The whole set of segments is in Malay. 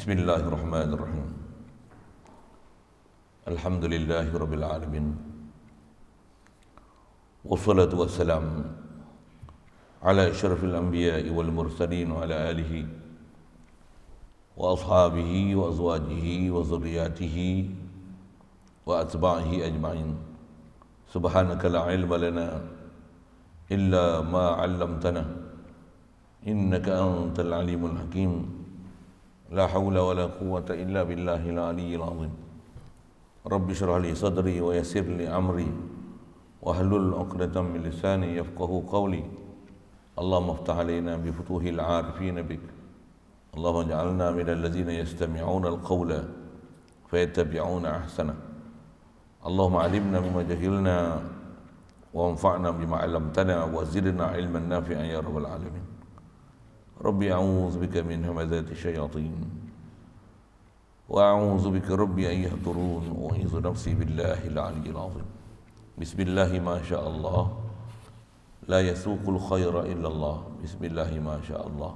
Bismillahirrahmanirrahim. Alhamdulillahirabbil alamin. Wassalatu wassalam ala asyrafil anbiya'i wal mursalin wa ala alihi wa ashabihi wa azwajihi wa zurriyyatihi wa atba'ihi ajma'in. Subhanaka la ilma lana illa ma 'allamtana innaka antal alimul hakim. La hawla wa la quwwata illa billahil aliyyil azim. Rabbi shrah li sadri wa yassir li amri wahlul 'uqdatam min lisani yafqahu qawli. Allahumma iftah 'alaina bi futuhil 'arifin bik. Allahumma ij'alna minal ladzina yastami'una al-qawla fayattabi'una ahsana. Allahumma 'allimna mimma jahilna wa anfa'na bima 'allamtana wa zidna 'ilman nafi'an ya rabbal alamin. Rabbi a'udzu bika min hamazati syayatin wa a'udzu bika rabbi an yahdurun wa a'udzu nafsi billahil aliyyil azim. Bismillahi ma syaa Allah la yasuqul khaira illa Allah. Bismillahi ma syaa Allah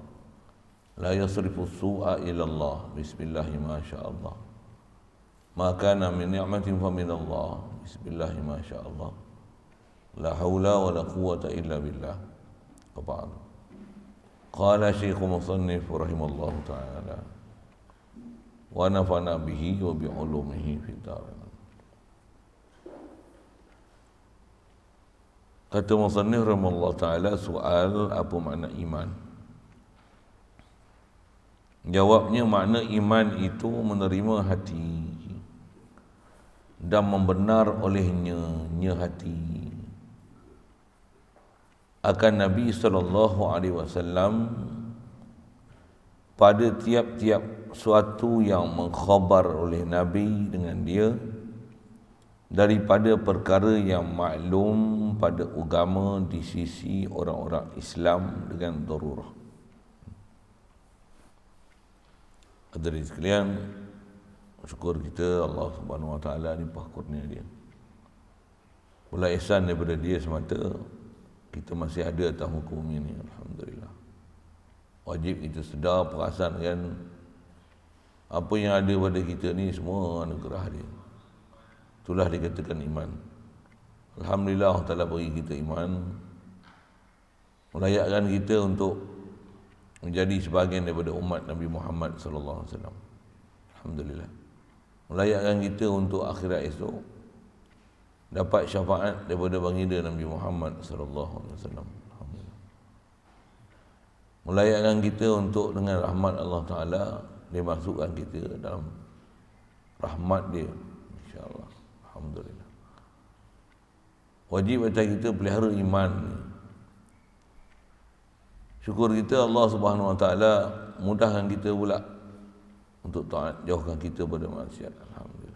la yasrifu su'a illa Allah. Bismillahi ma syaa Allah ma kana min ni'matin fa min Allah. Bismillahi ma syaa Allah la haula wa la quwwata illa billah. Wa ba'du. Qala Syekh Musannif rahimallahu ta'ala wa nafa'na bihi wa bi 'ulumihi fid dharain. Kata Musannif rahimallahu ta'ala, soal apa makna iman? Jawabnya, makna iman itu menerima hati dan membenar olehnya hati akan Nabi SAW pada tiap-tiap suatu yang mengkhabar oleh Nabi dengan dia daripada perkara yang maklum pada agama di sisi orang-orang Islam dengan darurah. Hadirin sekalian, syukur kita Allah Subhanahu Wa Taala limpah kurnia dia. Pula ihsan daripada dia semata kita masih ada atas hukum ini. Alhamdulillah. Wajib kita sedar, perasan kan, apa yang ada pada kita ni semua anugerah dia. Itulah dikatakan iman. Alhamdulillah Allah Ta'ala beri kita iman, melayakkan kita untuk menjadi sebahagian daripada umat Nabi Muhammad sallallahu alaihi wasallam. Alhamdulillah. Melayakkan kita untuk akhirat esok dapat syafaat daripada baginda Nabi Muhammad sallallahu alaihi wasallam. Alhamdulillah. Melayakkan kita untuk dengan rahmat Allah Taala dia masukkan kita dalam rahmat dia, insya-Allah. Alhamdulillah. Wajib atas kita pelihara iman ni. Syukur kita Allah Subhanahu Wa Taala mudahkan kita pula untuk taat, jauhkan kita pada maksiat. Alhamdulillah.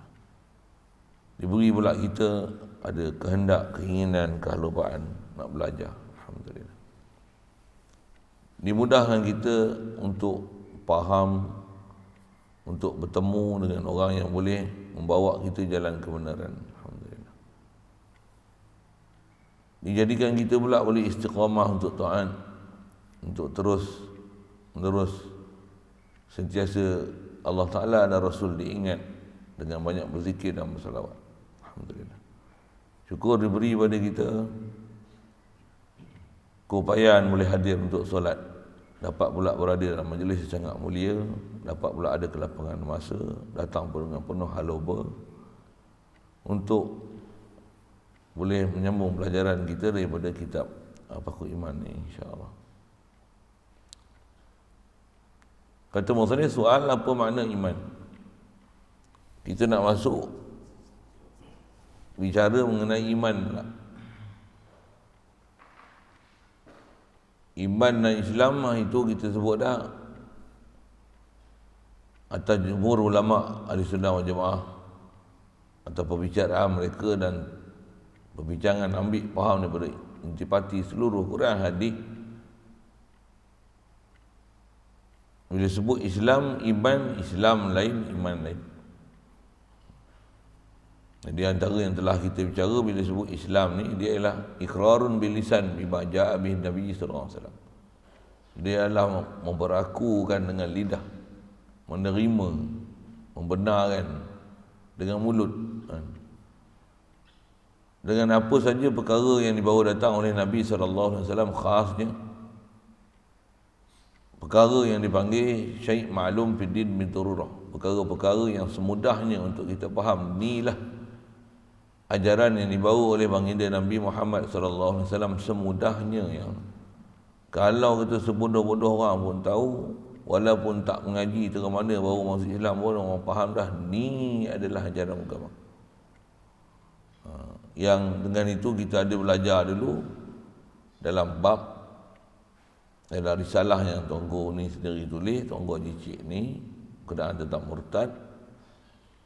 Diberi pula kita ada kehendak, keinginan, kehalupaan nak belajar. Alhamdulillah. Dimudahkan kita untuk faham, untuk bertemu dengan orang yang boleh membawa kita jalan kebenaran. Alhamdulillah. Dijadikan kita pula boleh istiqamah untuk taat, untuk terus menerus sentiasa Allah Ta'ala dan Rasul diingat dengan banyak berzikir dan bersalawat. Alhamdulillah. Syukur diberi pada kita keupayaan boleh hadir untuk solat, dapat pula berada dalam majlis yang sangat mulia, dapat pula ada kelapangan masa, datang pun dengan penuh haloba untuk boleh menyambung pelajaran kita daripada kitab Fathul Iman ni, insya-Allah. Kata Musannif, soal apa makna iman? Kita nak masuk bicara mengenai iman pula. Iman dan Islam itu kita sebut dah atas jumhur ulama Ahlussunnah wal Jamaah, atau perbicaraan mereka dan perbincangan ambil faham daripada intipati seluruh Quran hadis. Bila sebut Islam, iman, Islam lain, iman lain. Di antara yang telah kita bicara bila sebut Islam ni, dia ialah iqrarun bil lisan bima jaa bihi Nabi sallallahu alaihi wasallam. Dia adalah memperakukan dengan lidah, menerima, membenarkan dengan mulut. Dengan apa saja perkara yang dibawa datang oleh Nabi SAW, khasnya perkara yang dipanggil syai' ma'lum fid din bin darurah, perkara-perkara yang semudahnya untuk kita faham. Inilah ajaran yang dibawa oleh baginda Nabi Muhammad SAW, semudahnya yang kalau kita sebodoh-bodoh orang pun tahu, walaupun tak mengaji terang mana baru masuk Islam pun orang faham dah ni adalah ajaran agama. Yang dengan itu kita ada belajar dulu dalam bab dalam risalah yang Tuan Guru ni sendiri tulis, Tuan Guru Haji Cik ni, berkenaan tentang murtad.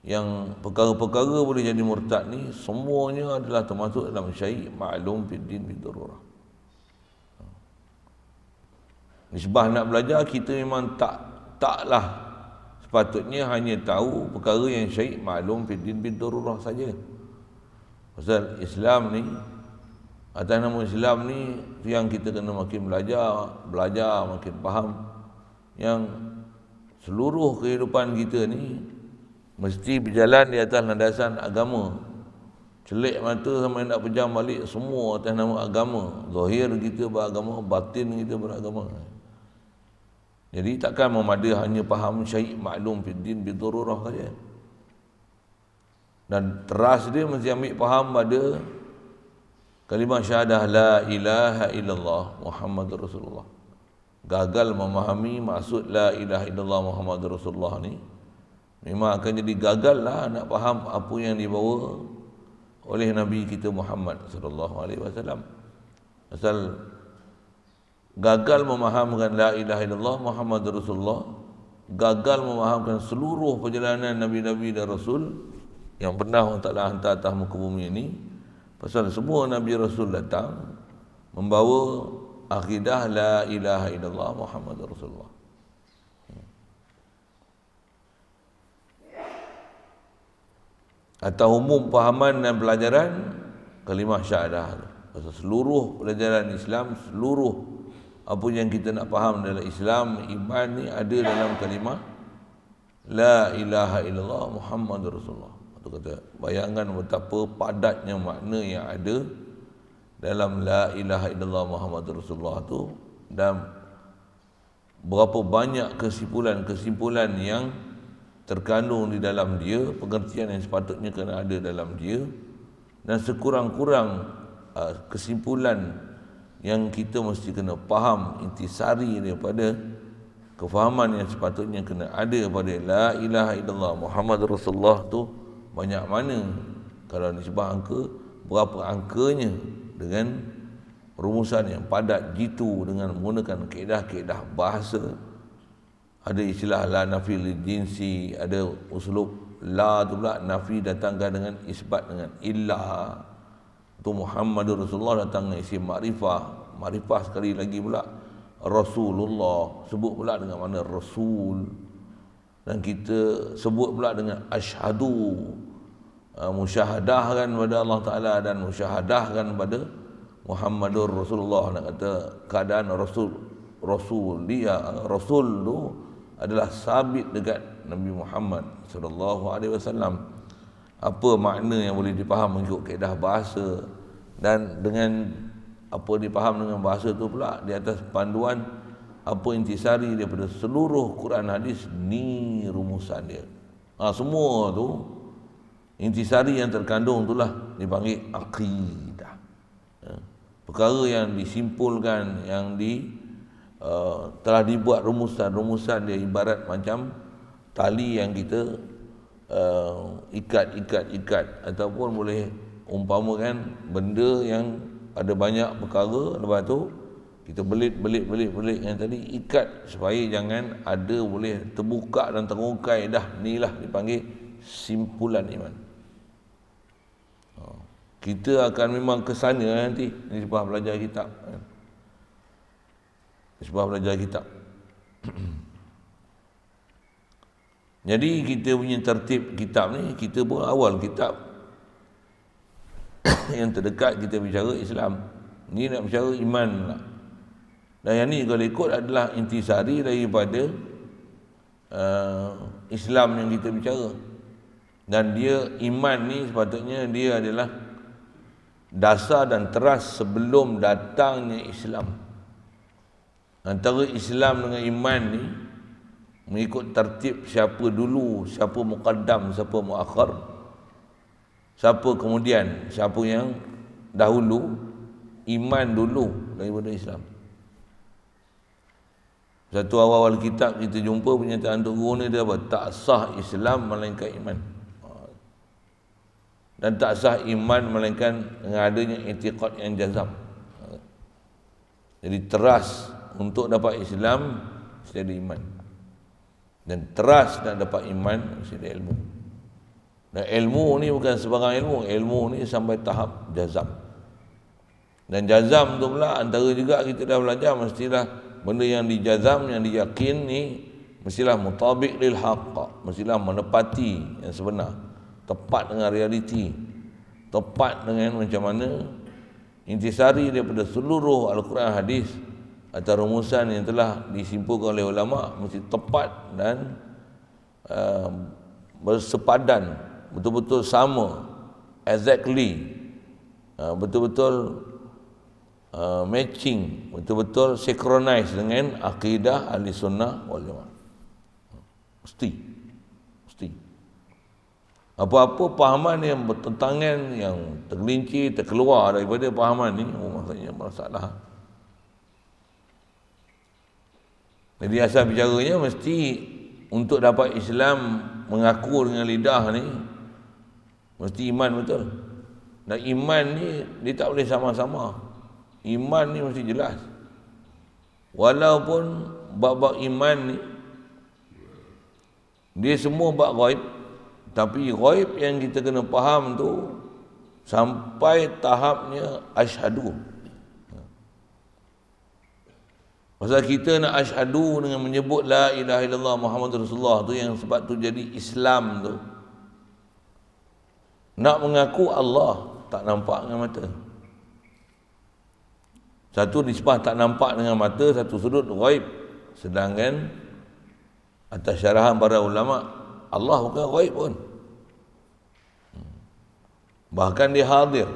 Yang perkara-perkara boleh jadi murtad ni semuanya adalah termasuk dalam syai' ma'lum fid din bid darurah. Nisbah nak belajar, kita memang taklah sepatutnya hanya tahu perkara yang syai' ma'lum fid din bid darurah saja. Pasal Islam ni, atas nama Islam ni, yang kita kena makin belajar, makin faham. Yang seluruh kehidupan kita ni mesti berjalan di atas landasan agama. Celik mata sampai nak pejam balik, semua atas nama agama. Zahir kita beragama, batin kita beragama. Jadi takkan memada hanya faham syai' ma'lum fid din bid darurah saja. Dan teras dia mesti ambil faham pada kalimah syahadah la ilaha illallah Muhammadur Rasulullah. Gagal memahami maksud la ilaha illallah Muhammadur Rasulullah ni, memang akan jadi gagal lah nak faham apa yang dibawa oleh Nabi kita Muhammad sallallahu alaihi wasallam. Asal gagal memahamkan la ilaha illallah Muhammadur Rasulullah, gagal memahamkan seluruh perjalanan Nabi-Nabi dan Rasul yang pernah Allah Ta'ala hantar atas muka bumi ini. Pasal semua Nabi Rasul datang membawa akidah la ilaha illallah Muhammadur Rasulullah. Atau umum pahaman dan pelajaran kalimah syahadah. Pasal seluruh pelajaran Islam, seluruh apa yang kita nak faham dalam Islam, iman ni ada dalam kalimah la ilaha illallah Muhammadur Rasulullah. Itu kata, bayangkan betapa padatnya makna yang ada dalam la ilaha illallah Muhammadur Rasulullah tu, dan berapa banyak kesimpulan-kesimpulan yang terkandung di dalam dia, pengertian yang sepatutnya kena ada dalam dia, dan sekurang-kurang kesimpulan yang kita mesti kena faham, intisari daripada kefahaman yang sepatutnya kena ada pada la ilaha illallah Muhammadur Rasulullah tu banyak mana. Kalau nisbah angka, berapa angkanya dengan rumusan yang padat jitu dengan menggunakan kaedah-kaedah bahasa. Ada istilah la nafi lil jinsi, ada uslub la tu pula nafi datangkan dengan isbat dengan illa. Tu Muhammadur Rasulullah datang dengan isim makrifah sekali lagi pula Rasulullah, sebut pula dengan mana Rasul. Dan kita sebut pula dengan asyhadu, musyahadahkan pada Allah Ta'ala dan musyahadahkan pada Muhammadur Rasulullah. Nak kata keadaan Rasul dia, Rasul tu adalah sabit dekat Nabi Muhammad sallallahu alaihi wasallam. Apa makna yang boleh dipaham mengikut kaedah bahasa, dan dengan apa dipaham dengan bahasa tu pula di atas panduan apa intisari daripada seluruh Quran hadis, ni rumusan dia. Semua tu intisari yang terkandung itulah dipanggil akidah. Perkara yang disimpulkan, yang telah dibuat rumusan dia ibarat macam tali yang kita ikat ataupun boleh umpamakan benda yang ada banyak perkara, lepas tu kita belit yang tadi ikat supaya jangan ada boleh terbuka dan terungkai dah. Inilah dipanggil simpulan iman. Kita akan memang ke sana nanti ni sebab belajar kitab. Jadi kita punya tertib kitab ni, kita pun awal kitab yang terdekat kita bicara Islam. Ni nak bicara iman pula. Dan yang ni kalau ikut adalah intisari daripada Islam yang kita bicara. Dan dia, iman ni sepatutnya dia adalah dasar dan teras sebelum datangnya Islam. Antara Islam dengan iman ni mengikut tertib siapa dulu, siapa muqaddam, siapa muakhir, siapa kemudian, siapa yang dahulu. Iman dulu daripada Islam. Satu awal-awal kitab kita jumpa pernyataan Tok Guru ni dia apa? Tak sah Islam melainkan iman. Dan tak sah iman melainkan dengan adanya i'tiqad yang jazam. Jadi teras untuk dapat Islam mesti ada iman. Dan teras nak dapat iman mesti ada ilmu. Dan ilmu ni bukan sebarang ilmu. Ilmu ni sampai tahap jazam. Dan jazam tu pula antara juga kita dah belajar mestilah benda yang dijazam, yang diyakin ni mestilah mutabik lil haqq, mestilah menepati yang sebenar, tepat dengan realiti, tepat dengan macam mana intisari daripada seluruh Al-Quran hadis atau rumusan yang telah disimpulkan oleh ulama mesti tepat dan bersepadan, betul-betul sama, exactly, betul-betul matching, betul-betul synchronize dengan akidah ahli sunnah wal jamaah. Mesti apa-apa pahaman yang bertentangan, yang tergelincir, terkeluar daripada pahaman ni, maksudnya masalah. Jadi asal bicaranya mesti untuk dapat Islam mengaku dengan lidah ni mesti iman betul. Dan iman ni dia tak boleh sama-sama. Iman ni mesti jelas. Walaupun bab-bab iman ni dia semua bab ghaib, tapi ghaib yang kita kena faham tu sampai tahapnya asyhadu. Pasal kita nak asyhadu dengan menyebut la ilaha illallah Muhammadur Rasulullah tu, yang sebab tu jadi Islam tu. Nak mengaku Allah tak nampak dengan mata. Satu nisbah tak nampak dengan mata, satu sudut ghaib. Sedangkan atas syarahan para ulama, Allah bukan ghaib pun. Bahkan dia hadir.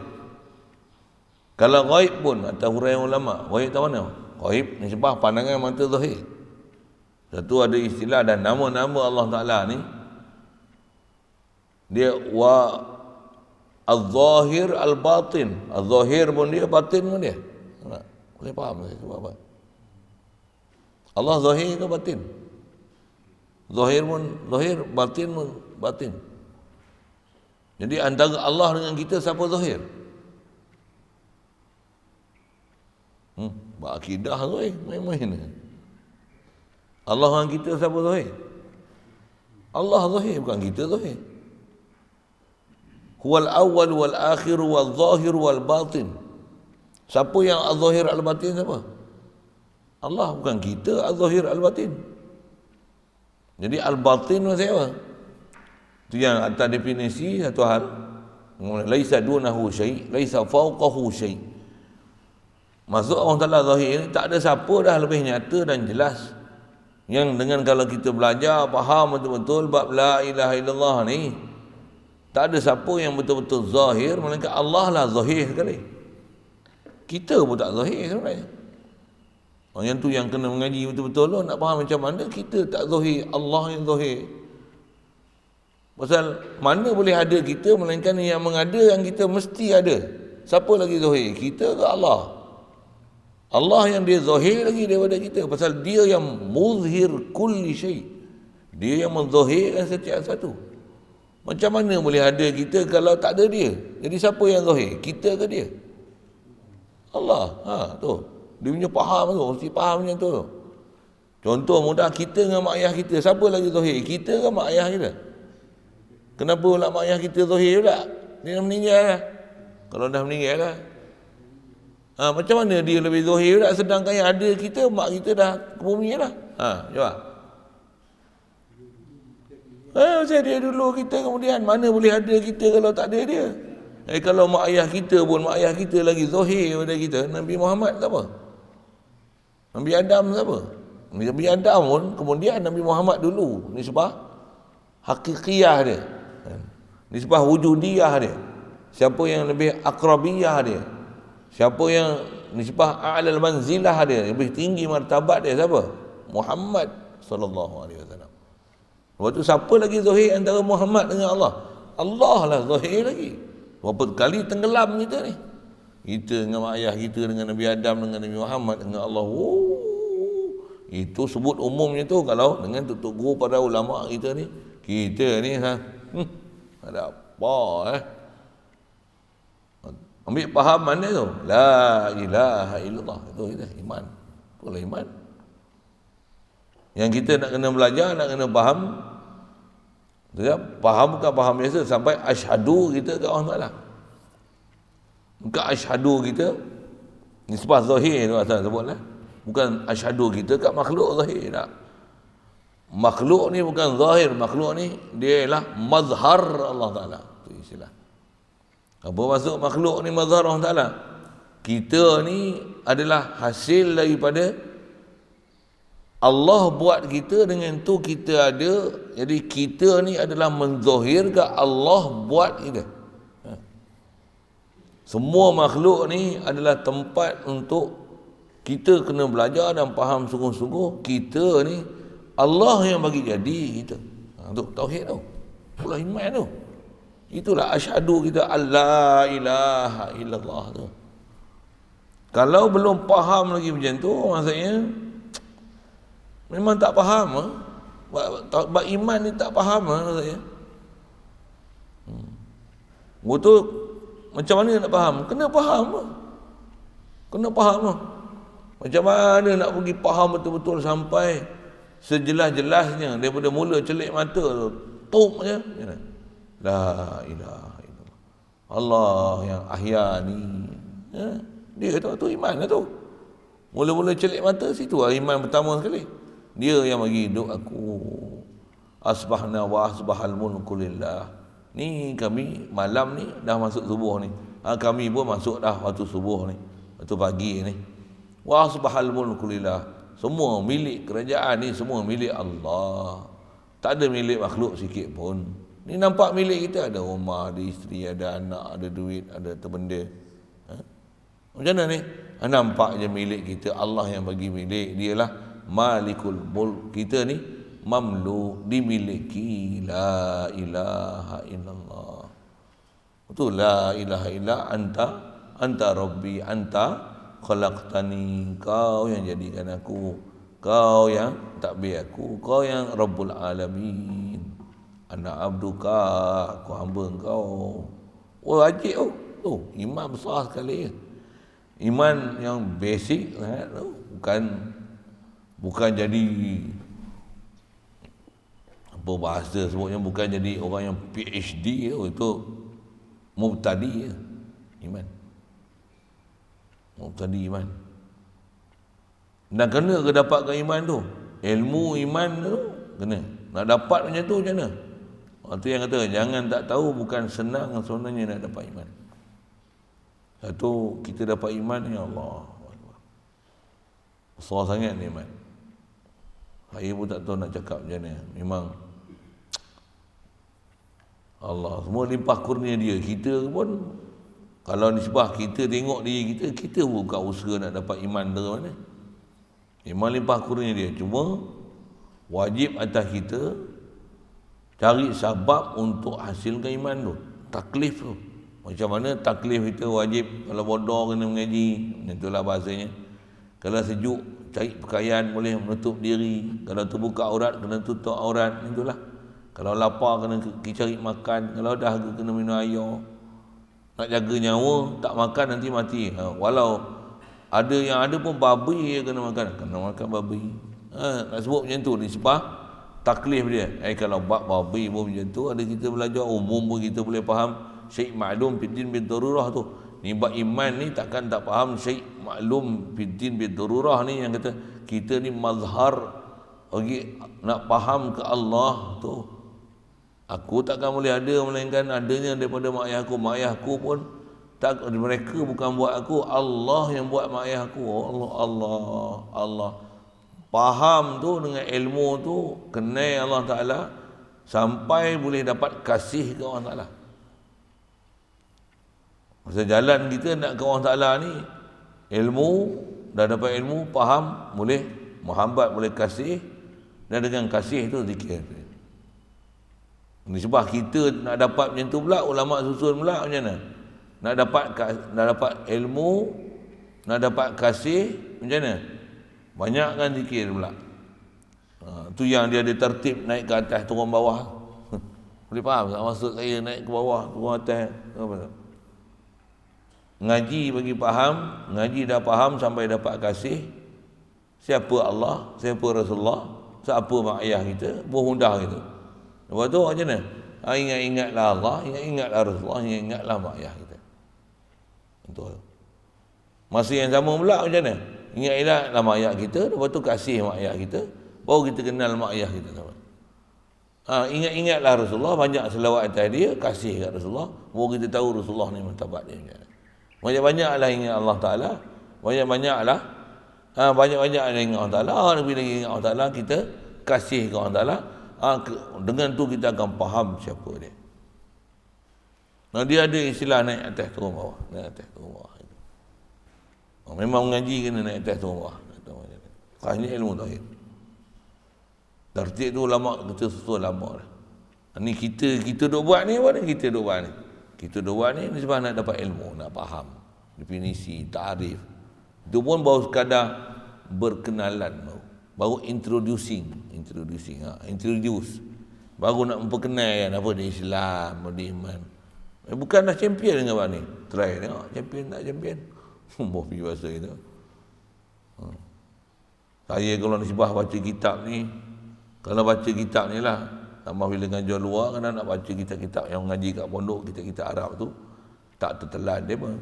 Kalau ghaib pun atas huraian ulama, ghaib tak mana? Ghaib nisbah pandangan mata zahir. Satu ada istilah dan nama-nama Allah Ta'ala ni, dia wa al-zahir al-batin. Al-zahir pun dia, batin pun dia. Boleh faham saya sebab apa? Allah zahir ke batin? Zahir pun zahir, batin pun batin. Jadi antara Allah dengan kita siapa zahir? Akidah zahir, main-main. Allah dengan kita siapa zahir? Allah zahir, bukan kita zahir. Huwal awwal wal akhir wal zahir wal batin. Siapa yang al-zahir al-batin siapa? Allah, bukan kita al-zahir al-batin. Jadi al-batin maksudnya apa? Itu yang atas definisi satu hal. Laisa dunahu syai', laisa fawqahu syai'. Maksud Allah Ta'ala zahir ni tak ada siapa dah lebih nyata dan jelas. Yang dengan kalau kita belajar, faham betul-betul bab la ilaha illallah ni, tak ada siapa yang betul-betul zahir melainkan Allah lah zahir sekali. Kita pun tak zahir sebenarnya. Yang tu yang kena mengaji betul-betul nak faham macam mana kita tak zahir, Allah yang zahir. Pasal mana boleh ada kita melainkan yang mengada yang kita mesti ada. Siapa lagi zahir? Kita ke Allah? Allah yang dia zahir lagi daripada kita. Pasal dia yang muzhir kulli syai'. Dia yang menzahirkan setiap satu. Macam mana boleh ada kita kalau tak ada dia? Jadi siapa yang zahir? Kita ke dia? Allah. Tu. Dia punya faham tu, mesti faham macam tu. Contoh mudah, kita dengan mak ayah kita, siapa lagi zahir? Kita ke mak ayah kita? Kenapa pula mak ayah kita zahir pula? Dia dah meninggal lah. Kalau dah meninggal lah. Macam mana dia lebih zahir pula, sedangkan yang ada kita, mak kita dah ke bumi lah. Jawab. Macam dia dulu, kita kemudian. Mana boleh ada kita kalau tak ada dia? Kalau mak ayah kita pun, mak ayah kita lagi zahir pada kita, Nabi Muhammad siapa? Nabi Adam siapa? Nabi Adam pun kemudian Nabi Muhammad dulu nisbah hakikiyah dia, nisbah wujudiyah dia. Siapa yang lebih akrabiyah dia, siapa yang nisbah a'lal manzilah dia, lebih tinggi martabat dia, siapa? Muhammad sallallahu alaihi wasallam. Lepas tu siapa lagi zahir antara Muhammad dengan Allah? Allah lah zahir lagi. Berapa kali tenggelam kita ni? Kita dengan mak ayah kita, dengan Nabi Adam, dengan Nabi Muhammad, dengan Allah. Itu sebut umumnya tu. Kalau dengan tutup guru pada ulama kita ni, kita ni ada apa ambil fahaman dia tu, la ilaha illallah, itu kita iman. Itulah iman. Yang kita nak kena belajar, nak kena faham. Faham bukan faham biasa, sampai asyhadu kita ke Allah Taala. Bukan asyhadu kita nisbah zahir tu asal sebutlah. Bukan asyhadu kita kat makhluk zahir tak. Makhluk ni bukan zahir, makhluk ni dia ialah mazhar Allah Taala. Itu istilah. Apa maksud makhluk ni mazhar Allah Taala? Kita ni adalah hasil daripada Allah buat kita, dengan tu kita ada. Jadi kita ni adalah menzahirkan Allah buat kita. Semua makhluk ni adalah tempat untuk kita kena belajar dan faham sungguh-sungguh kita ni Allah yang bagi jadi kita. Tu tauhid tu. Itulah iman tu. Itulah asyhadu kita alla ilaha illallah tu. Kalau belum faham lagi macam tu, maksudnya memang tak faham. Bab iman ni tak faham maksudnya. Betul, macam mana nak faham? Kena faham. Kena faham. Macam mana nak pergi faham betul-betul sampai sejelas-jelasnya daripada mula celik mata tu, tuk je. La ilaha illallah. Allah yang ahya ni. Dia tu iman lah tu. Mula-mula celik mata situ lah iman pertama sekali. Dia yang bagi hidup aku. Asbahna wa asbahal mulku lillah. Ni kami malam ni dah masuk subuh ni. Kami pun masuk dah waktu subuh ni, waktu pagi ni. Wa asbahal mulku lillah. Semua milik kerajaan ni, semua milik Allah. Tak ada milik makhluk sikit pun. Ni nampak milik kita, ada rumah, ada isteri, ada anak, ada duit, ada terbenda. Macam mana ni? Nampak je milik kita, Allah yang bagi milik. Dialah Malikul Mulk. Kita ni mamluk, dimiliki. La ilaha illallah. Betul, la ilaha illa anta rabbi, anta khalaqtani. Kau yang jadikan aku, kau yang takbir aku, kau yang Rabbul Alamin. Anak abduka, aku hamba engkau. Wajib tu. Iman besar sekali. Iman yang basic sangat tu. Bukan jadi apa bahasa sebutnya, bukan jadi orang yang PhD tu. Itu mubtadi. Iman. Mubtadi iman. Dan kena ke dapatkan iman tu? Ilmu iman tu kena. Nak dapat macam tu macam mana? Itu yang kata jangan tak tahu, bukan senang sebenarnya nak dapat iman. Satu, kita dapat iman, ya Allah, besar sangat ni iman. Saya pun tak tahu nak cakap macam mana. Memang Allah semua limpah kurnia dia. Kita pun kalau nisbah kita tengok diri kita, kita pun bukan usaha nak dapat iman dari mana. Iman limpah kurnia dia. Cuma wajib atas kita cari sebab untuk hasilkan iman tu. Taklif tu. Macam mana taklif kita wajib. Kalau bodoh kena mengaji. Itulah bahasanya. Kalau sejuk, cari pakaian boleh menutup diri. Kalau terbuka aurat, kena tutup aurat. Itulah. Kalau lapar, kena cari makan. Kalau dahaga, kena minum air. Nak jaga nyawa, tak makan nanti mati. Walau ada yang ada pun babi yang kena makan. Kena makan babi. Nak sebut macam tu. Nisbah taklif dia. Kalau bab babi pun macam tu, ada kita belajar umum pun kita boleh faham. Syekh maklum fiddin bid-darurah tu. Ni bab iman ni takkan tak faham Syekh maklum fiddin bid-darurah ni yang kata kita ni mazhar bagi nak faham ke Allah tu. Aku takkan boleh ada melainkan adanya daripada mak ayah aku. Mak ayah aku pun tak, mereka bukan buat aku, Allah yang buat mak ayah aku. Allah. Faham tu dengan ilmu tu, kenal Allah Ta'ala, sampai boleh dapat kasih ke Allah Ta'ala. Masa jalan kita nak ke Allah Ta'ala ni, ilmu, dah dapat ilmu, faham, boleh muhabbat, boleh kasih, dan dengan kasih tu zikir. Ini sebab kita nak dapat macam tu pula, ulama susun pula macam mana? Nak dapat ilmu, nak dapat kasih, macam mana? Banyakkan zikir pula. Tu yang dia ada tertib naik ke atas, turun bawah. Boleh faham tak maksud saya naik ke bawah, turun atas? Apa tak? Ngaji bagi faham, ngaji dah faham sampai dapat kasih. Siapa Allah, siapa Rasulullah, siapa mak ayah kita, berhudah kita. Lepas tu macam mana? Ingat-ingatlah Allah, ingat-ingatlah Rasulullah, ingat-ingatlah mak ayah kita. Betul. Masa yang sama pula macam mana? Ingat-ingatlah mak ayah kita, lepas tu kasih mak ayah kita, baru kita kenal mak ayah kita. Ingat-ingatlah Rasulullah, banyak selawat atas dia, kasih kat Rasulullah, baru kita tahu Rasulullah ni martabat dia macam mana. Banyak-banyaklah ingat Allah Ta'ala, banyak-banyaklah ingat Allah Ta'ala. Bila ingat Allah Ta'ala, kita kasih ke Allah Ta'ala. Dengan tu kita akan faham siapa dia. Dia ada istilah naik atas turun bawah, naik atas turun bawah. Memang mengaji kena naik atas turun bawah. Ini ilmu tauhid. Tertib tu lama, kita susun lama dah. Ni kita duk buat ni, apa ni kita duk buat ni? Kita duk buat ni sebab nak dapat ilmu, nak faham definisi, ta'rif. Itu pun baru sekadar berkenalan, baru introduce. Baru nak memperkenal kan apa dia Islam, apa dia iman. Bukanlah champion dengan apa ni. Try tengok champion tak champion. Bofi bahasa itu. Saya kalau nisbah baca kitab ni, kalau baca kitab ni lah, tambah bila ngajar luar, kan nak baca kitab-kitab yang ngaji kat pondok, kitab-kitab Arab tu, tak tertelan dia pun.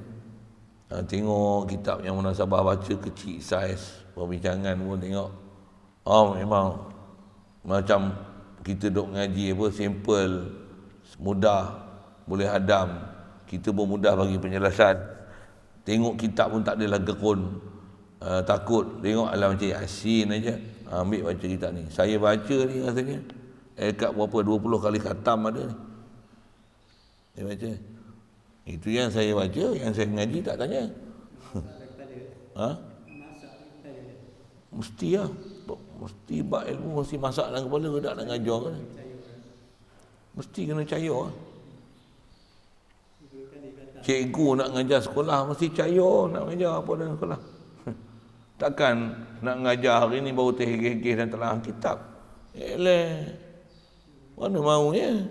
Tengok kitab yang munasabah baca kecil saiz, perbincangan pun tengok. Memang macam kita duk ngaji apa, simple, mudah, boleh hadam. Kita pun mudah bagi penjelasan. Tengok kitab pun tak adalah gekun, takut. Tengok alam macam Yasin aja. Ambil baca kitab ni. Saya baca ni rasanya kat berapa 20 kali khatam ada ni. Saya baca. Itu yang saya baca, yang saya mengaji tak tanya. Mesti lah. Mesti bak ilmu, mesti masak dalam kepala ke tak nak ngajar kan. Mesti kena percaya lah. Cikgu nak ngajar sekolah, mesti percaya nak ngajar apa dalam sekolah. Takkan nak ngajar hari ni baru terhegeh-hegeh dan telah kitab. Mana maunya?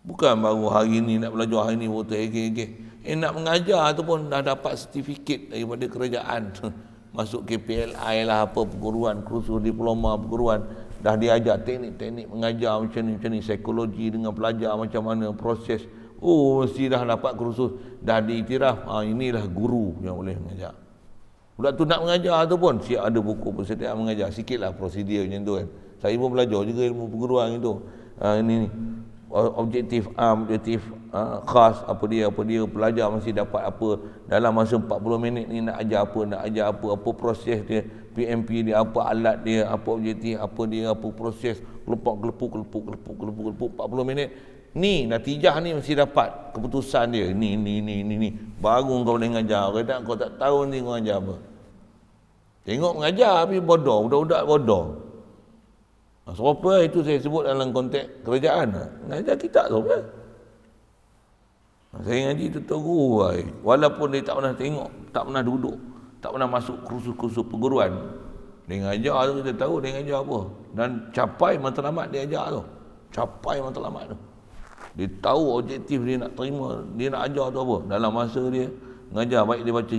Bukan baru hari ni nak belajar, hari ni baru terhegeh-hegeh. Nak mengajar tu pun dah dapat sertifikat daripada kerajaan. Masuk KPLI lah, apa perguruan, kursus diploma perguruan. Dah diajar teknik-teknik mengajar macam ni, psikologi dengan pelajar macam mana, proses. Mesti dah dapat kursus, dah diiktiraf. Inilah guru yang boleh mengajar. Budak tu nak mengajar tu pun siap ada buku persediaan mengajar. Sikitlah prosedur macam tu kan. Saya pun belajar juga ilmu perguruan itu. Ini objektif objektif khas, apa dia pelajar mesti dapat apa dalam masa 40 minit ni, nak ajar apa proses dia, PMP dia, apa alat dia, apa objektif, apa proses, kelepuk 40 minit. Ni natijah ni mesti dapat keputusan dia. Ni baru kau boleh mengajar. Kau tak tahu ni kau ajar apa. Tengok mengajar tapi bodoh, budak-budak bodoh. Serupa itu saya sebut dalam konteks kerajaan. Mengajar kita serupa. Saya ngaji tu tahu, walaupun dia tak pernah tengok, tak pernah duduk, tak pernah masuk kursus-kursus perguruan. Dia ngajar tu kita tahu dia ngajar apa. Dan capai matlamat dia ajar tu. Capai matlamat tu. Dia tahu objektif dia nak terima, dia nak ajar tu apa. Dalam masa dia mengajar, baik dia baca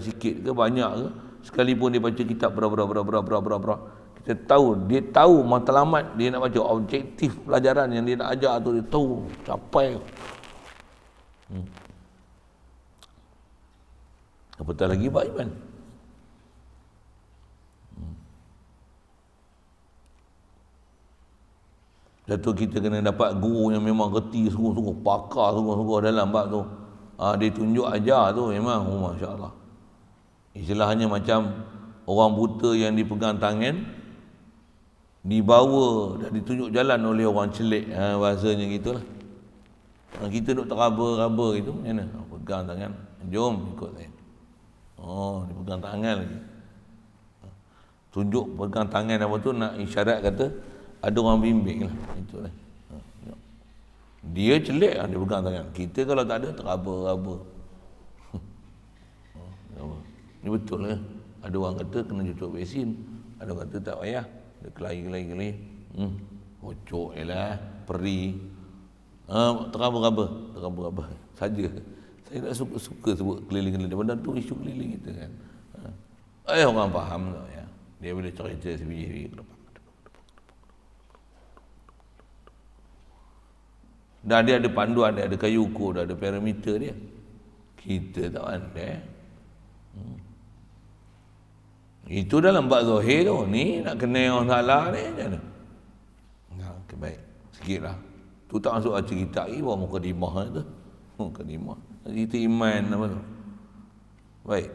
sikit ke banyak ke, sekalipun dia baca kitab berapa, kita tahu, dia tahu matlamat dia nak baca, objektif pelajaran yang dia nak ajar tu dia tahu, capai. Apatah lagi bab iman. Satu kita kena dapat guru yang memang reti sungguh-sungguh, pakar sungguh-sungguh dalam bab tu. Dia tunjuk ajar tu memang masya-Allah. Istilahnya macam orang buta yang dipegang tangan, dibawa dan ditunjuk jalan oleh orang celik, bahasanya gitulah. Kita duk teraba-raba gitu, macam mana? Pegang tangan, jom ikut saya. Oh, dia pegang tangan lagi. Tunjuk pegang tangan apa tu, nak isyarat kata ada orang bimbing lah. Itulah. Dia celik, dia pegang tangan. Kita kalau tak ada, teraba-raba. Ini betul ke? Ada orang kata kena cucuk vaksin, ada orang kata tak payah, dia kelai. Hocok je lah, peri. Teraba-raba saja. Saya tak suka sebut keliling-keliling, daripada tu isu keliling kita kan. Orang faham tak ya. Dia boleh cerita sebiji ke depan. Dan dia ada panduan, dia ada kayu ukur, dia ada parameter dia. Kita tak pandai. Itu dalam bab zahir tu. Ni nak kenal orang salah ni macam mana? Baik, sikit lah. Tu tak masuk cerita lagi, bawa mukadimah tu. Mukadimah. Cerita iman apa tu. Baik.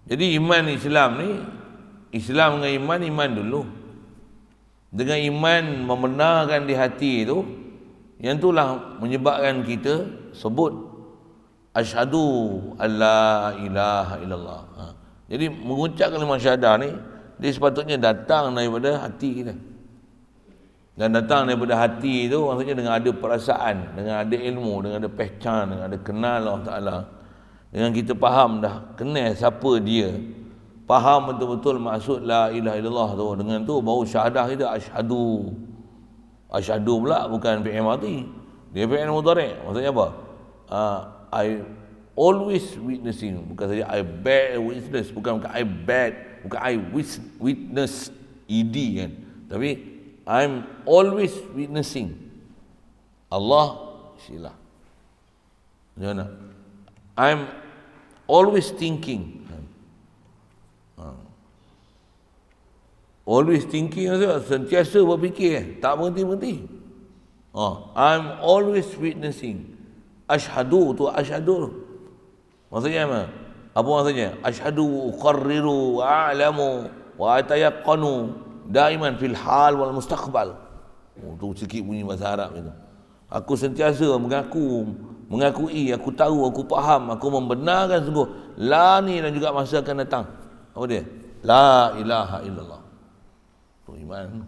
Jadi iman Islam ni, Islam dengan iman dulu. Dengan iman membenarkan di hati tu, yang itulah menyebabkan kita sebut asyhadu alla ilaha illallah. Jadi mengucap kalimah syahadah ni, dia sepatutnya datang daripada hati kita. Dan datang daripada hati tu maksudnya dengan ada perasaan, dengan ada ilmu, dengan ada pehcan, dengan ada kenal Allah Ta'ala. Dengan kita faham dah, kenal siapa dia, faham betul-betul maksud la ilaha illallah tu. Dengan tu baru syahadah kita asyhadu. Asyhadu pula bukan fi'il madhi, dia fi'il mudhari'. Maksudnya apa? I always witnessing, bukan saja I bear witness, bukan I bet, bukan I witness ed kan, tapi I'm always witnessing. Allah silah. Macam mana? I'm always thinking. Always thinking maksudnya sentiasa berfikir, tak berhenti-berhenti. I'm always witnessing. Asyhadu tu asyhadu. Maksudnya apa? Apa maksudnya? Asyhadu uqarriru wa a'lamu wa atayaqqanu daiman fil hal wal mustaqbal. Tu sikit bunyi bahasa Arab itu. Aku sentiasa mengakui, aku tahu, aku faham, aku membenarkan sungguh la ni dan juga masa akan datang. Apa dia? La ilaha illallah. Tu iman.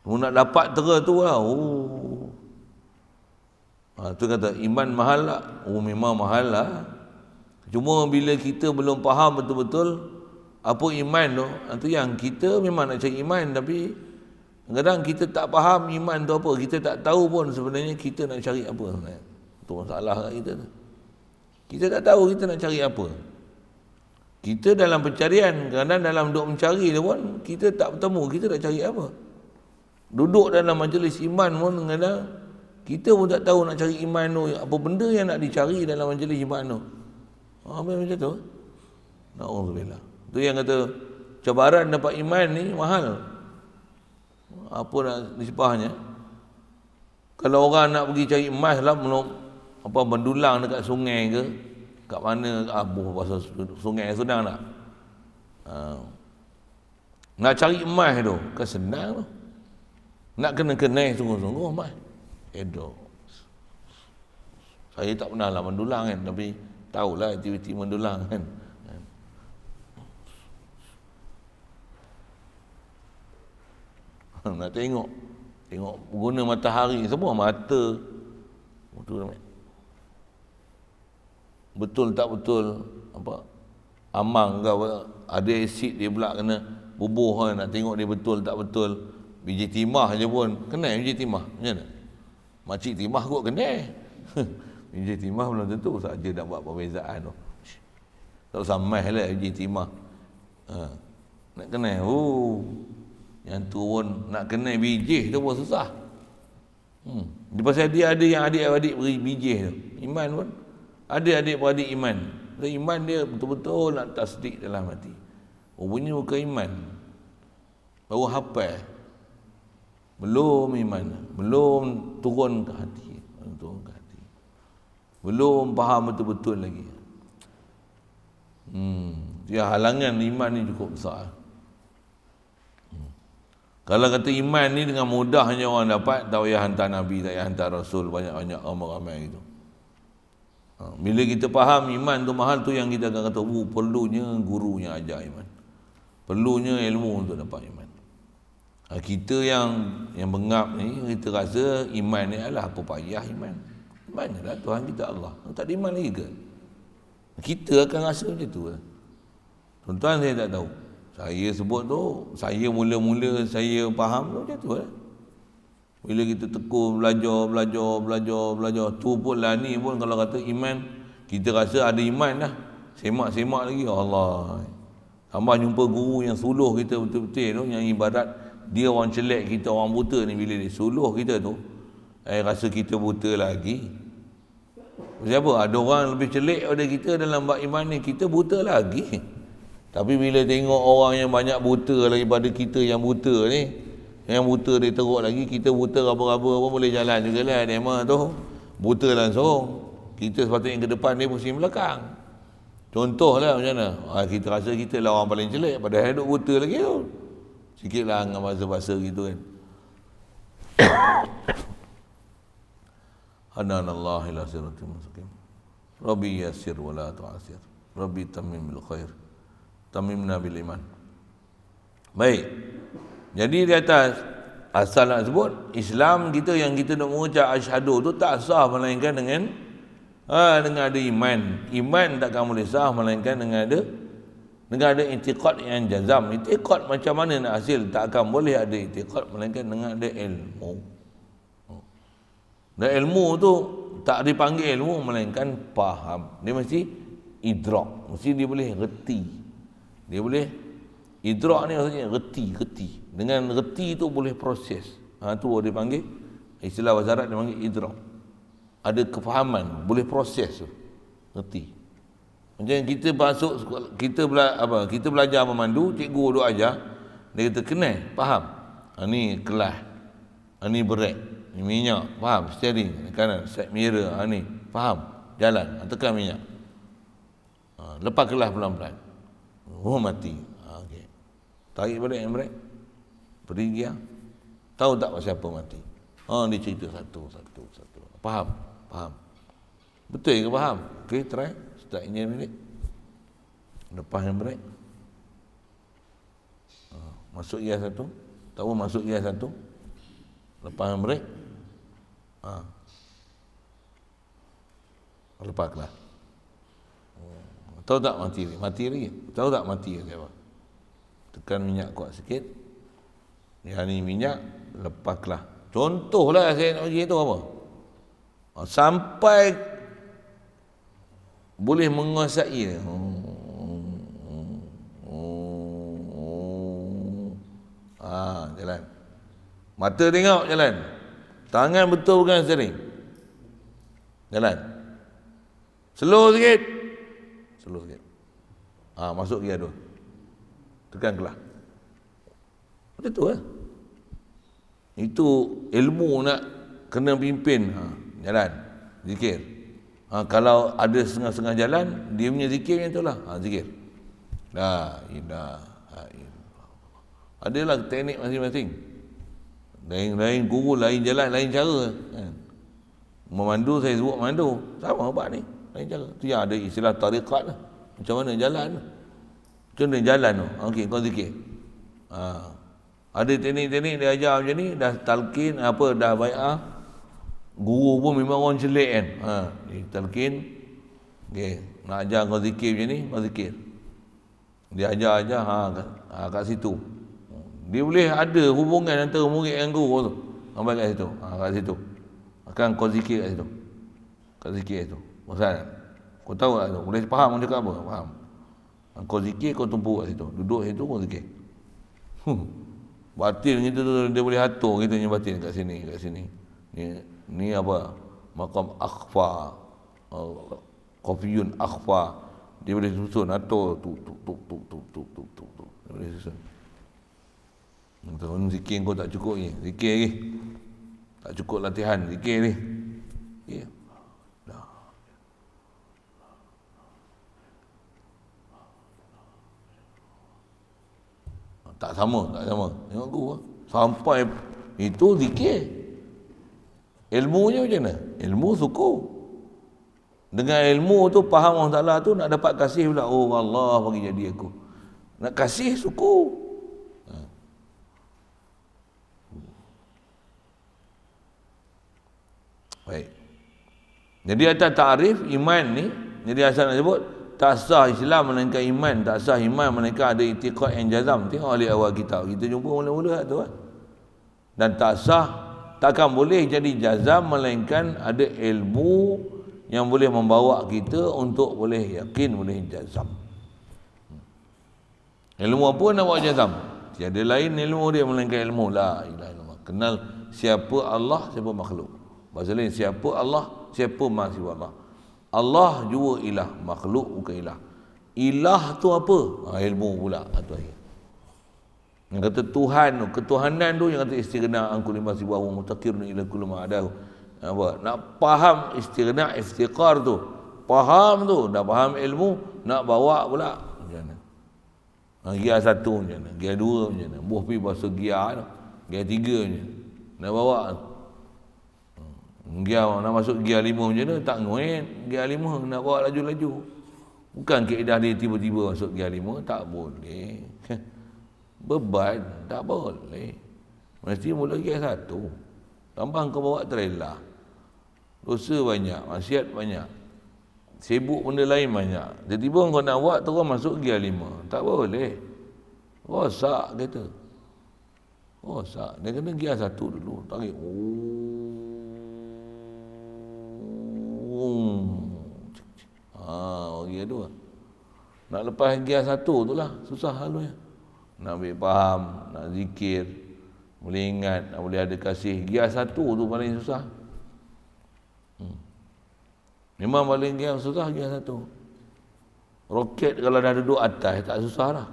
Mu nak dapat tera tu lah. Tu kata iman mahal tak? Memang mahal lah. Cuma bila kita belum faham betul-betul apa iman tu, itu yang kita memang nak cari iman, tapi kadang kita tak faham iman tu apa, kita tak tahu pun sebenarnya kita nak cari apa sebenarnya. Itu masalah kat kita tu. Kita tak tahu kita nak cari apa. Kita dalam pencarian, kadang dalam duk mencari tu pun kita tak bertemu kita nak cari apa. Duduk dalam majlis iman pun kadang kita pun tak tahu nak cari iman tu, apa benda yang nak dicari dalam majlis iman tu. Macam tu. Na'udzubillah. Tu yang kata cabaran dapat iman ni mahal. Apa nak nisbahnya? Kalau orang nak pergi cari emas lah, mendulang dekat sungai ke, kat mana, bahasa sungai senang tak? Nak cari emas tu, kan senang tu. Nak kena kenal sungguh-sungguh emas. Saya tak pernah lah mendulang kan, tapi tahulah aktiviti mendulang kan. Nak tengok guna matahari semua mata betul tak betul apa amang ke apa, ada asid dia pula kena bubuh kan, nak tengok dia betul tak betul. Biji timah je pun kenal biji timah macam mana? Makcik timah kot kenal. Biji timah belum tentu saja nak buat perbezaan tu. Tak usah mai lah biji timah. Nak kenal yang tu pun nak kenal biji tu pun susah. Pasal dia ada yang adik-adik beri biji tu. Iman pun ada adik-beradik iman. Iman dia betul-betul nak tasdik dalam hati. Rupanya bukan iman. Baru hafal. Belum iman. Belum turun ke hati. Belum faham betul-betul lagi. Dia halangan iman ni cukup besar. Kalau kata iman ni dengan mudahnya orang dapat, tak payah hantar Nabi, tak payah hantar Rasul, banyak-banyak ramai-ramai gitu. Bila kita faham iman tu mahal tu, yang kita akan kata, perlunya gurunya ajar iman. Perlunya ilmu untuk dapat iman. Kita yang bengap ni, kita rasa iman ni adalah apa payah iman. Iman adalah Tuhan kita Allah. Tak ada iman lagi ke? Kita akan rasa macam tu. Tuan-tuan, saya tak tahu. Saya sebut tu, saya mula-mula saya faham tu macam tu lah. Bila kita tekun belajar, tu pun lah ni pun kalau kata iman, kita rasa ada iman dah. Semak-semak lagi, Allah. Tambah jumpa guru yang suluh kita betul-betul tu, yang ibarat dia orang celek kita, orang buta ni, bila dia suluh kita tu, rasa kita buta lagi. Siapa? Ada orang lebih celek pada kita dalam bab iman ni, kita buta lagi. Tapi bila tengok orang yang banyak buta lagi pada kita yang buta ni, yang buta dia teruk lagi, kita buta raba-raba pun boleh jalan jugalah. Dia mah tu buta langsung. Kita sepatutnya ke depan, dia pusing belakang. Contohlah macam mana? Kita rasa kita lah orang paling jelek, padahal duduk buta lagi tu. Sikitlah dengan bahasa-bahasa gitu kan. Hadanallahu ila siratal mustaqim. Rabbi yassir wa la tu'assir. Rabbi tammim bil khair. Tammimna bil iman. Baik. Jadi di atas asal nak sebut Islam kita, yang kita nak mengucap asyhadu tu tak sah melainkan dengan ada iman. Iman takkan boleh sah melainkan dengan ada i'tiqad yang jazam. I'tiqad macam mana nak hasil? Tak akan boleh ada i'tiqad melainkan dengan ada ilmu. Dan ilmu tu tak dipanggil ilmu melainkan faham. Dia mesti idrak, mesti dia boleh reti. Dia boleh idrak ni maksudnya reti. Dengan reti tu boleh proses. Tu dia panggil, istilah bahasa Arab dia panggil idrak. Ada kefahaman, boleh proses tu. Reti. Macam kita masuk kita belajar memandu, cikgu duk ajar, dia kata kenal, faham. Ni kelas. Ni brek, ni minyak, faham. Steering kanan, side mirror, ni faham. Jalan, tekan minyak. Lepas kelas pelan-pelan. Mati. Okey. Tarik balik yang brek. Beri gear. Tahu tak pasal apa mati? Dia cerita satu. Faham? Betul ke faham? Okey, try. Start engine balik. Lepas yang brek. Masuk gear satu. Tahu masuk gear satu. Lepas yang brek. Lepas kelas. Tahu tak mati lagi? Tahu tak mati ke apa? Tekan minyak kuat sikit. Yang ni minyak, lepaslah. Contohlah saya nak bagi tu apa? Sampai boleh menguasai. Jalan. Mata tengok jalan. Tangan betul bukan steering. Jalan. Slow sikit. Masuk gear 2. Tekan kelas. Macam tu lah. Itu ilmu nak kena pimpin. Jalan. Zikir. Kalau ada setengah-setengah jalan, dia punya zikir yang itulah. Zikir. La ilaha illallah. Adalah teknik masing-masing. Lain guru, lain jalan, lain cara. Memandu, saya sebut memandu. Sama abang ni. Lain cara. Tu yang ada istilah tariqat lah. Macam mana jalan tu. Macam mana jalan tu. Okey, kau zikir. Ada teknik-teknik dia ajar macam ni. Dah talqin, dah bai'ah. Guru pun memang orang celik kan. Talqin. Okey, nak ajar kau zikir macam ni, kau zikir. Dia ajar kat situ. Dia boleh ada hubungan antara murid dengan guru tu. Sampai kat situ. Kat situ. Akan kau zikir kat situ. Kat zikir tu. Maksud kau tahu tak tu? Boleh faham dia cakap apa? Faham. Kau zikir, kau tumpu kat situ. Duduk situ, kau zikir. Batin kita tu, dia boleh atur kita punya batin kat sini. Ni apa? Maqam akhfa. Qafiyun akhfa. Dia boleh susun atur tu. Dia boleh susun. Zikir kau tak cukup ni. Zikir lagi. Tak cukup latihan. Zikir ni. Ya. Tak sama. Tengok guru. Sampai itu zikir. Ilmunya macam mana? Ilmu suku. Dengan ilmu tu faham Allah Ta'ala tu nak dapat kasih pula. Oh Allah bagi jadi aku. Nak kasih suku. Baik. Jadi atas ta'rif iman ni, jadi asal nak sebut tak sah Islam melainkan iman, tak sah iman melainkan ada i'tiqad yang jazam. Tengok balik awal kitab. Kita jumpa mula-mula tu kan. Dan tak sah, takkan boleh jadi jazam melainkan ada ilmu yang boleh membawa kita untuk boleh yakin, boleh jazam. Ilmu apa nak buat jazam? Tiada lain ilmu dia melainkan ilmu la ilaha illallah. Kenal siapa Allah, siapa makhluk. Bahasa lain, siapa Allah, siapa maha Allah. Allah jua ilah, makhluk bukan ilah. Ilah tu apa? Ilmu pula. Yang kata Tuhan tu, ketuhanan tu yang kata istighna an kulli ma siwahu mutaqirun ila kulli ma adahu. Apa? Nak faham istighna, iftiqar tu. Faham tu, dah faham ilmu, nak bawa pula macam mana? Gia satu macam mana? Gia dua macam mana? Buah pergi bahasa gia tu. Gia tiga macam mana? Nak bawa Gia nak masuk Gia 5 macam mana? Tak ngoin Gia 5 nak bawa laju-laju. Bukan kaedah dia tiba-tiba masuk Gia 5. Tak boleh. Beban tak boleh. Mesti mula Gia 1. Tambah kau bawa trailer. Dosa banyak, maksiat banyak. Sibuk benda lain banyak. Tiba-tiba kau nak buat terus masuk Gia 5. Tak boleh. Rosak kata. Rosak. Dia kena Gia 1 dulu. Tarik. Gia 2. Nak lepas Gia 1 tu lah susah halunya. Nak ambil faham, nak zikir, boleh ingat, nak boleh ada kasih. Gia 1 tu paling susah. Memang paling Gia susah Gia 1. Roket kalau dah duduk atas tak susah lah.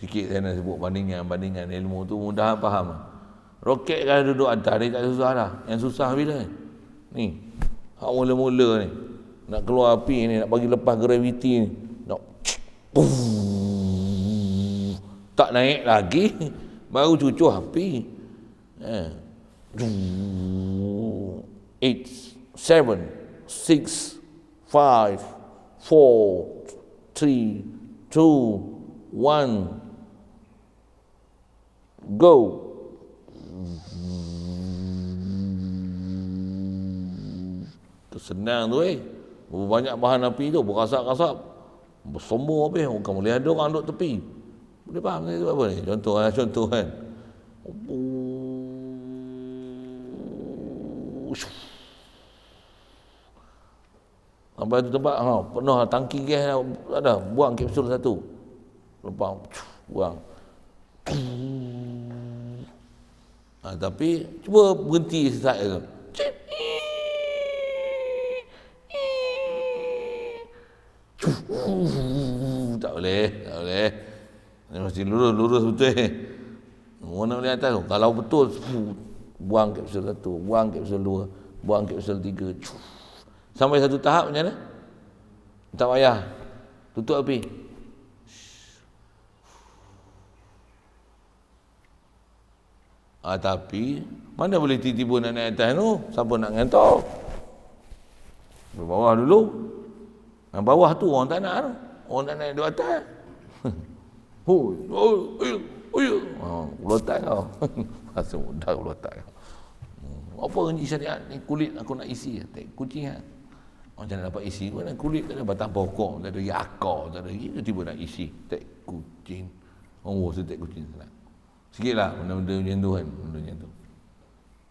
Sikit saya nak sebut bandingan ilmu tu mudah faham. Roket kalau duduk atas dia tak susah lah. Yang susah bila ni? Hak mula-mula ni nak keluar api ni, nak bagi lepas graviti ni, nak tak naik lagi baru cucuh api. 8 7 6 5 4 3 2 1 go. Senang tu banyak bahan api tu berasap-asap bersombor habis. Bukan boleh ada orang duduk tepi. Boleh faham saya tu apa ni? Contoh kan. Sampai tu tempat penuh tangki gas ada, buang kapsul 1. Lepas buang. Tapi cuba berhenti sesaat tu. Tak boleh. Ini mesti lurus betul. Mana boleh atas tu? Kalau betul, buang kapsul 1, buang kapsul 2, buang kapsul 3. Sampai satu tahap macam mana? Tak payah. Tutup api. Tapi mana boleh tiba-tiba nak naik atas tu? Siapa nak ngantor? Di bawah dulu. Yang bawah tu orang tak nak tu. Orang tak naik di atas. Ulotak kau. Masa mudah ulotak kau. Apa renci syariat ni? Kulit aku nak isi. Tak kucing kan? Macam mana dapat isi? Mana kulit tak ada batang pokok, tak ada yakar, tak ada. Tiba-tiba nak isi. Tak kucing. Saya tak kucing. Sikit lah benda-benda macam tu kan. Benda macam tu.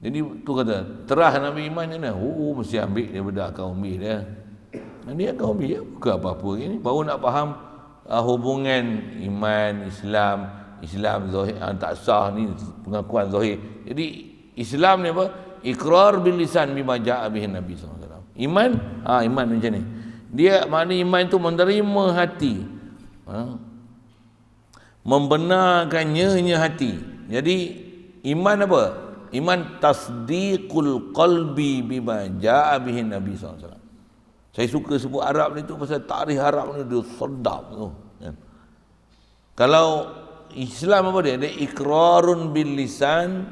Jadi tu kata, terah nak ambil iman ni. Mesti ambil daripada akal umi dia. Ini akal umi ya? Bukan apa-apa ini. Baru nak faham hubungan iman, Islam zahir, tak sah ni pengakuan zahir. Jadi Islam ni apa? Iqrar bil lisan bima ja'a bihi Nabi SAW. Iman, iman macam ni. Dia makna iman tu menerima hati. Membenarkannya hati. Jadi iman apa? Iman tasdiqul qalbi bima ja'a bihi Nabi SAW. Saya suka sebut Arab ni tu pasal tarikh Arab ni dia sedap tu. Kan? Kalau Islam apa dia? Dia iqrarun bil lisan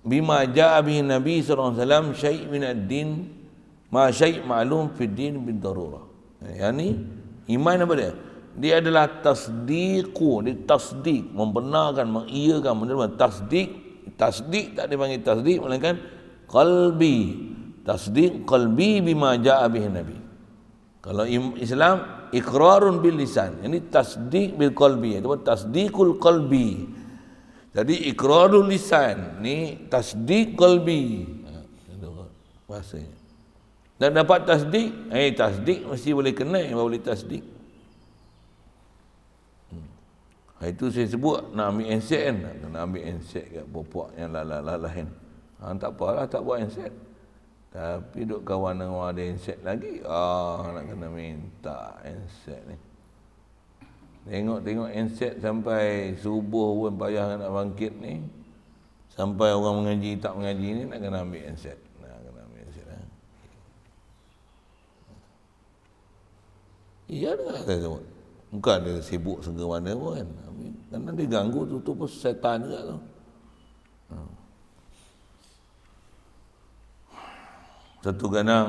bima jaa bihi Nabi sallallahu alaihi wasallam syai' min ad-din ma syai' ma'lum fi din bil darurah. Yani iman apa dia? Dia adalah tasdiqu, dia tasdik, membenarkan, mengiyakan, menerima. Tasdik tak dipanggil tasdik melainkan qalbi. Tasdik qalbi bima jaa bihi Nabi. Kalau Islam iqrarun bil lisan, ini tasdik bil qalbi, itu tasdikul qalbi. Jadi iqrarul lisan ni tasdik qalbi. Bahasanya. Dan dapat tasdik, tasdik mesti boleh kenal, baru boleh tasdik. Itu saya sebut nak ambil handset kan, nak ambil handset kat puak yang lain. Tak apalah, tak buat handset. Tapi duk kawan dengan ada handset lagi, nak kena minta handset ni. Tengok handset sampai subuh pun payah nak bangkit ni. Sampai orang mengaji tak mengaji ni nak kena ambil handset. Iya dah saya sebut. Bukan dia sibuk segala mana pun kan. Kerana dia ganggu tu pun setan juga tu. Satu kadang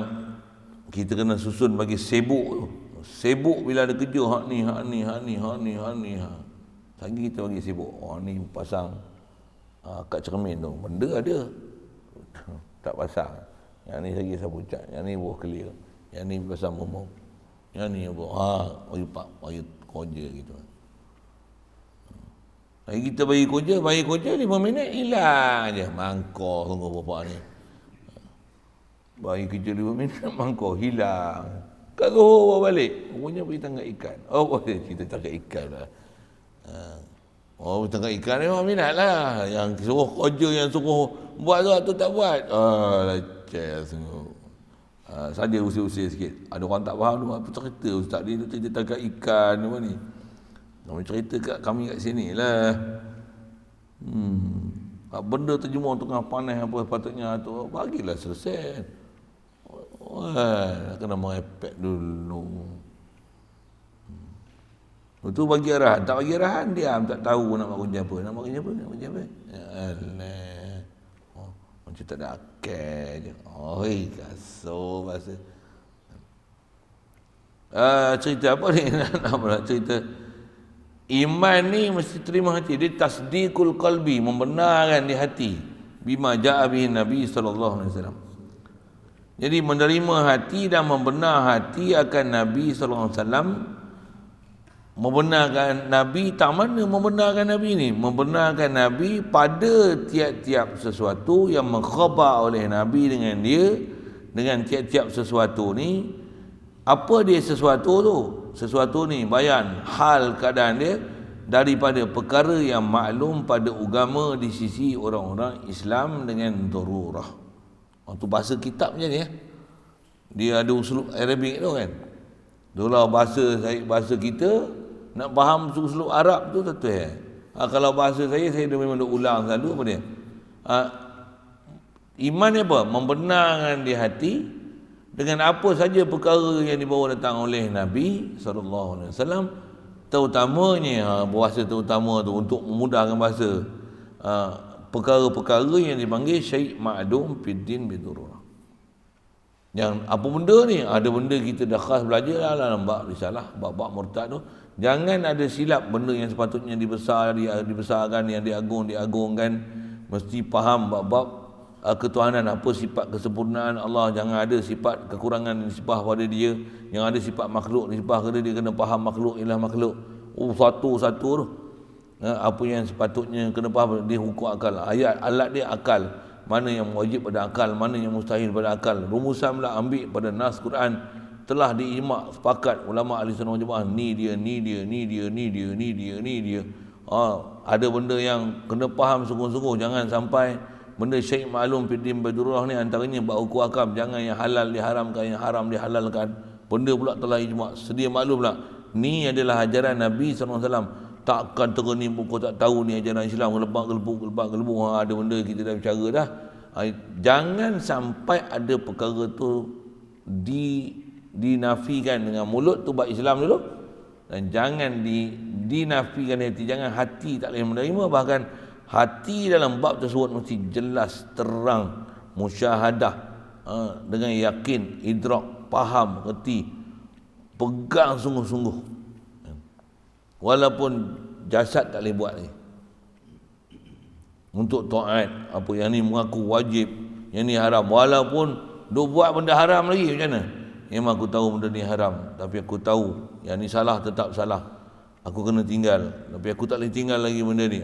kita kena susun bagi sibuk tu. Sibuk bila ada kerja hak ni. Lagi kita bagi sibuk. Ni pasang kat cermin tu. Benda ada. Tak pasang. Yang ni lagi sapu cat. Yang ni buah clear. Yang ni pasang momok. Yang ni bagi koja gitu. Lagi kita bagi koja 5 minit hilang je. Mangkor tunggu bapak ni. Bagi kerja 5 minit mangkor hilang. Kat Zohor bawa balik. Rupanya pergi tangkap ikan. Boleh kita tangkap ikan lah. Tangkap ikan ni memang minat lah. Yang suruh koja, yang suruh buat tu tak buat. Leceh sungguh. Saja usir-usir sikit. Ada orang tak faham tu apa cerita ustaz dia tu cerita tangkap ikan apa ni. Kami cerita kat kami kat sini lah. Benda terjemur tengah panas apa sepatutnya tu bagilah selesai. Kena merepek dulu. Itu bagi arahan. Tak bagi arahan diam, tak tahu nak buat kerja apa. Nak buat kerja apa? Alah. Macam tak ada akal je. Kasar bahasa. Cerita apa ni? Nak cerita. Iman ni mesti terima hati. Dia tasdikul qalbi, membenarkan di hati. Bima ja'a bihi Nabi SAW. Jadi menerima hati dan membenar hati akan Nabi SAW. Membenarkan Nabi, tak mana membenarkan Nabi ni? Membenarkan Nabi pada tiap-tiap sesuatu yang mengkhabar oleh Nabi dengan dia, dengan tiap-tiap sesuatu ni. Apa dia sesuatu tu? Sesuatu ni bayan hal keadaan dia daripada perkara yang maklum pada agama di sisi orang-orang Islam dengan darurah. Itu bahasa kitab macam ni. Dia ada uslub Arabik tu kan. Dulu bahasa kita nak faham uslub Arab tu tentu kalau bahasa saya dah memang dah ulang selalu apa dia? Iman ni apa? Membenarkan di hati dengan apa saja perkara yang dibawa datang oleh Nabi SAW, terutamanya bahasa terutama tu untuk memudahkan bahasa, perkara-perkara yang dipanggil syai' ma'dum fid din bidururah. Yang apa benda ni? Ada benda kita dah khas belajar dalam bab risalah, bab murtad tu. Jangan ada silap benda yang sepatutnya dibesarkan, yang diagungkan. Mesti faham bab ketuhanan, apa sifat kesempurnaan Allah. Jangan ada sifat kekurangan nisbah pada dia. Yang ada sifat makhluk nisbah pada dia, kena faham makhluk ialah makhluk. Satu-satu tu. Apa yang sepatutnya kena faham dia, hukum akal. Ayat alat dia akal. Mana yang wajib pada akal, mana yang mustahil pada akal. Rumusan pula ambil pada nas Quran. Telah diijma' sepakat ulama ahli sunnah wal jamaah, ni dia. Ada benda yang kena faham sungguh-sungguh. Jangan sampai benda syai' ma'lum fid din bidururah ni antaranya bab hukum akam. Jangan yang halal diharamkan, yang haram dihalalkan. Benda pula telah ijma'. Sedia maklum pula ni adalah ajaran Nabi SAW. Takkan terani buku tak tahu ni ajaran Islam, gelebak-gelebuk. Ada benda kita dah bicara dah. Jangan sampai ada perkara tu dinafikan dengan mulut tu bab Islam dulu. Dan jangan dinafikan hati, jangan hati tak boleh menerima, bahkan hati dalam bab tersebut mesti jelas, terang, musyahadah, dengan yakin, idrak, faham, reti, pegang sungguh-sungguh. Walaupun jasad tak boleh buat lagi. Untuk taat, apa yang ni mengaku wajib, yang ni haram, walaupun duk buat benda haram lagi, macam mana? Memang aku tahu benda ni haram, tapi aku tahu yang ni salah, tetap salah, aku kena tinggal, tapi aku tak boleh tinggal lagi benda ni.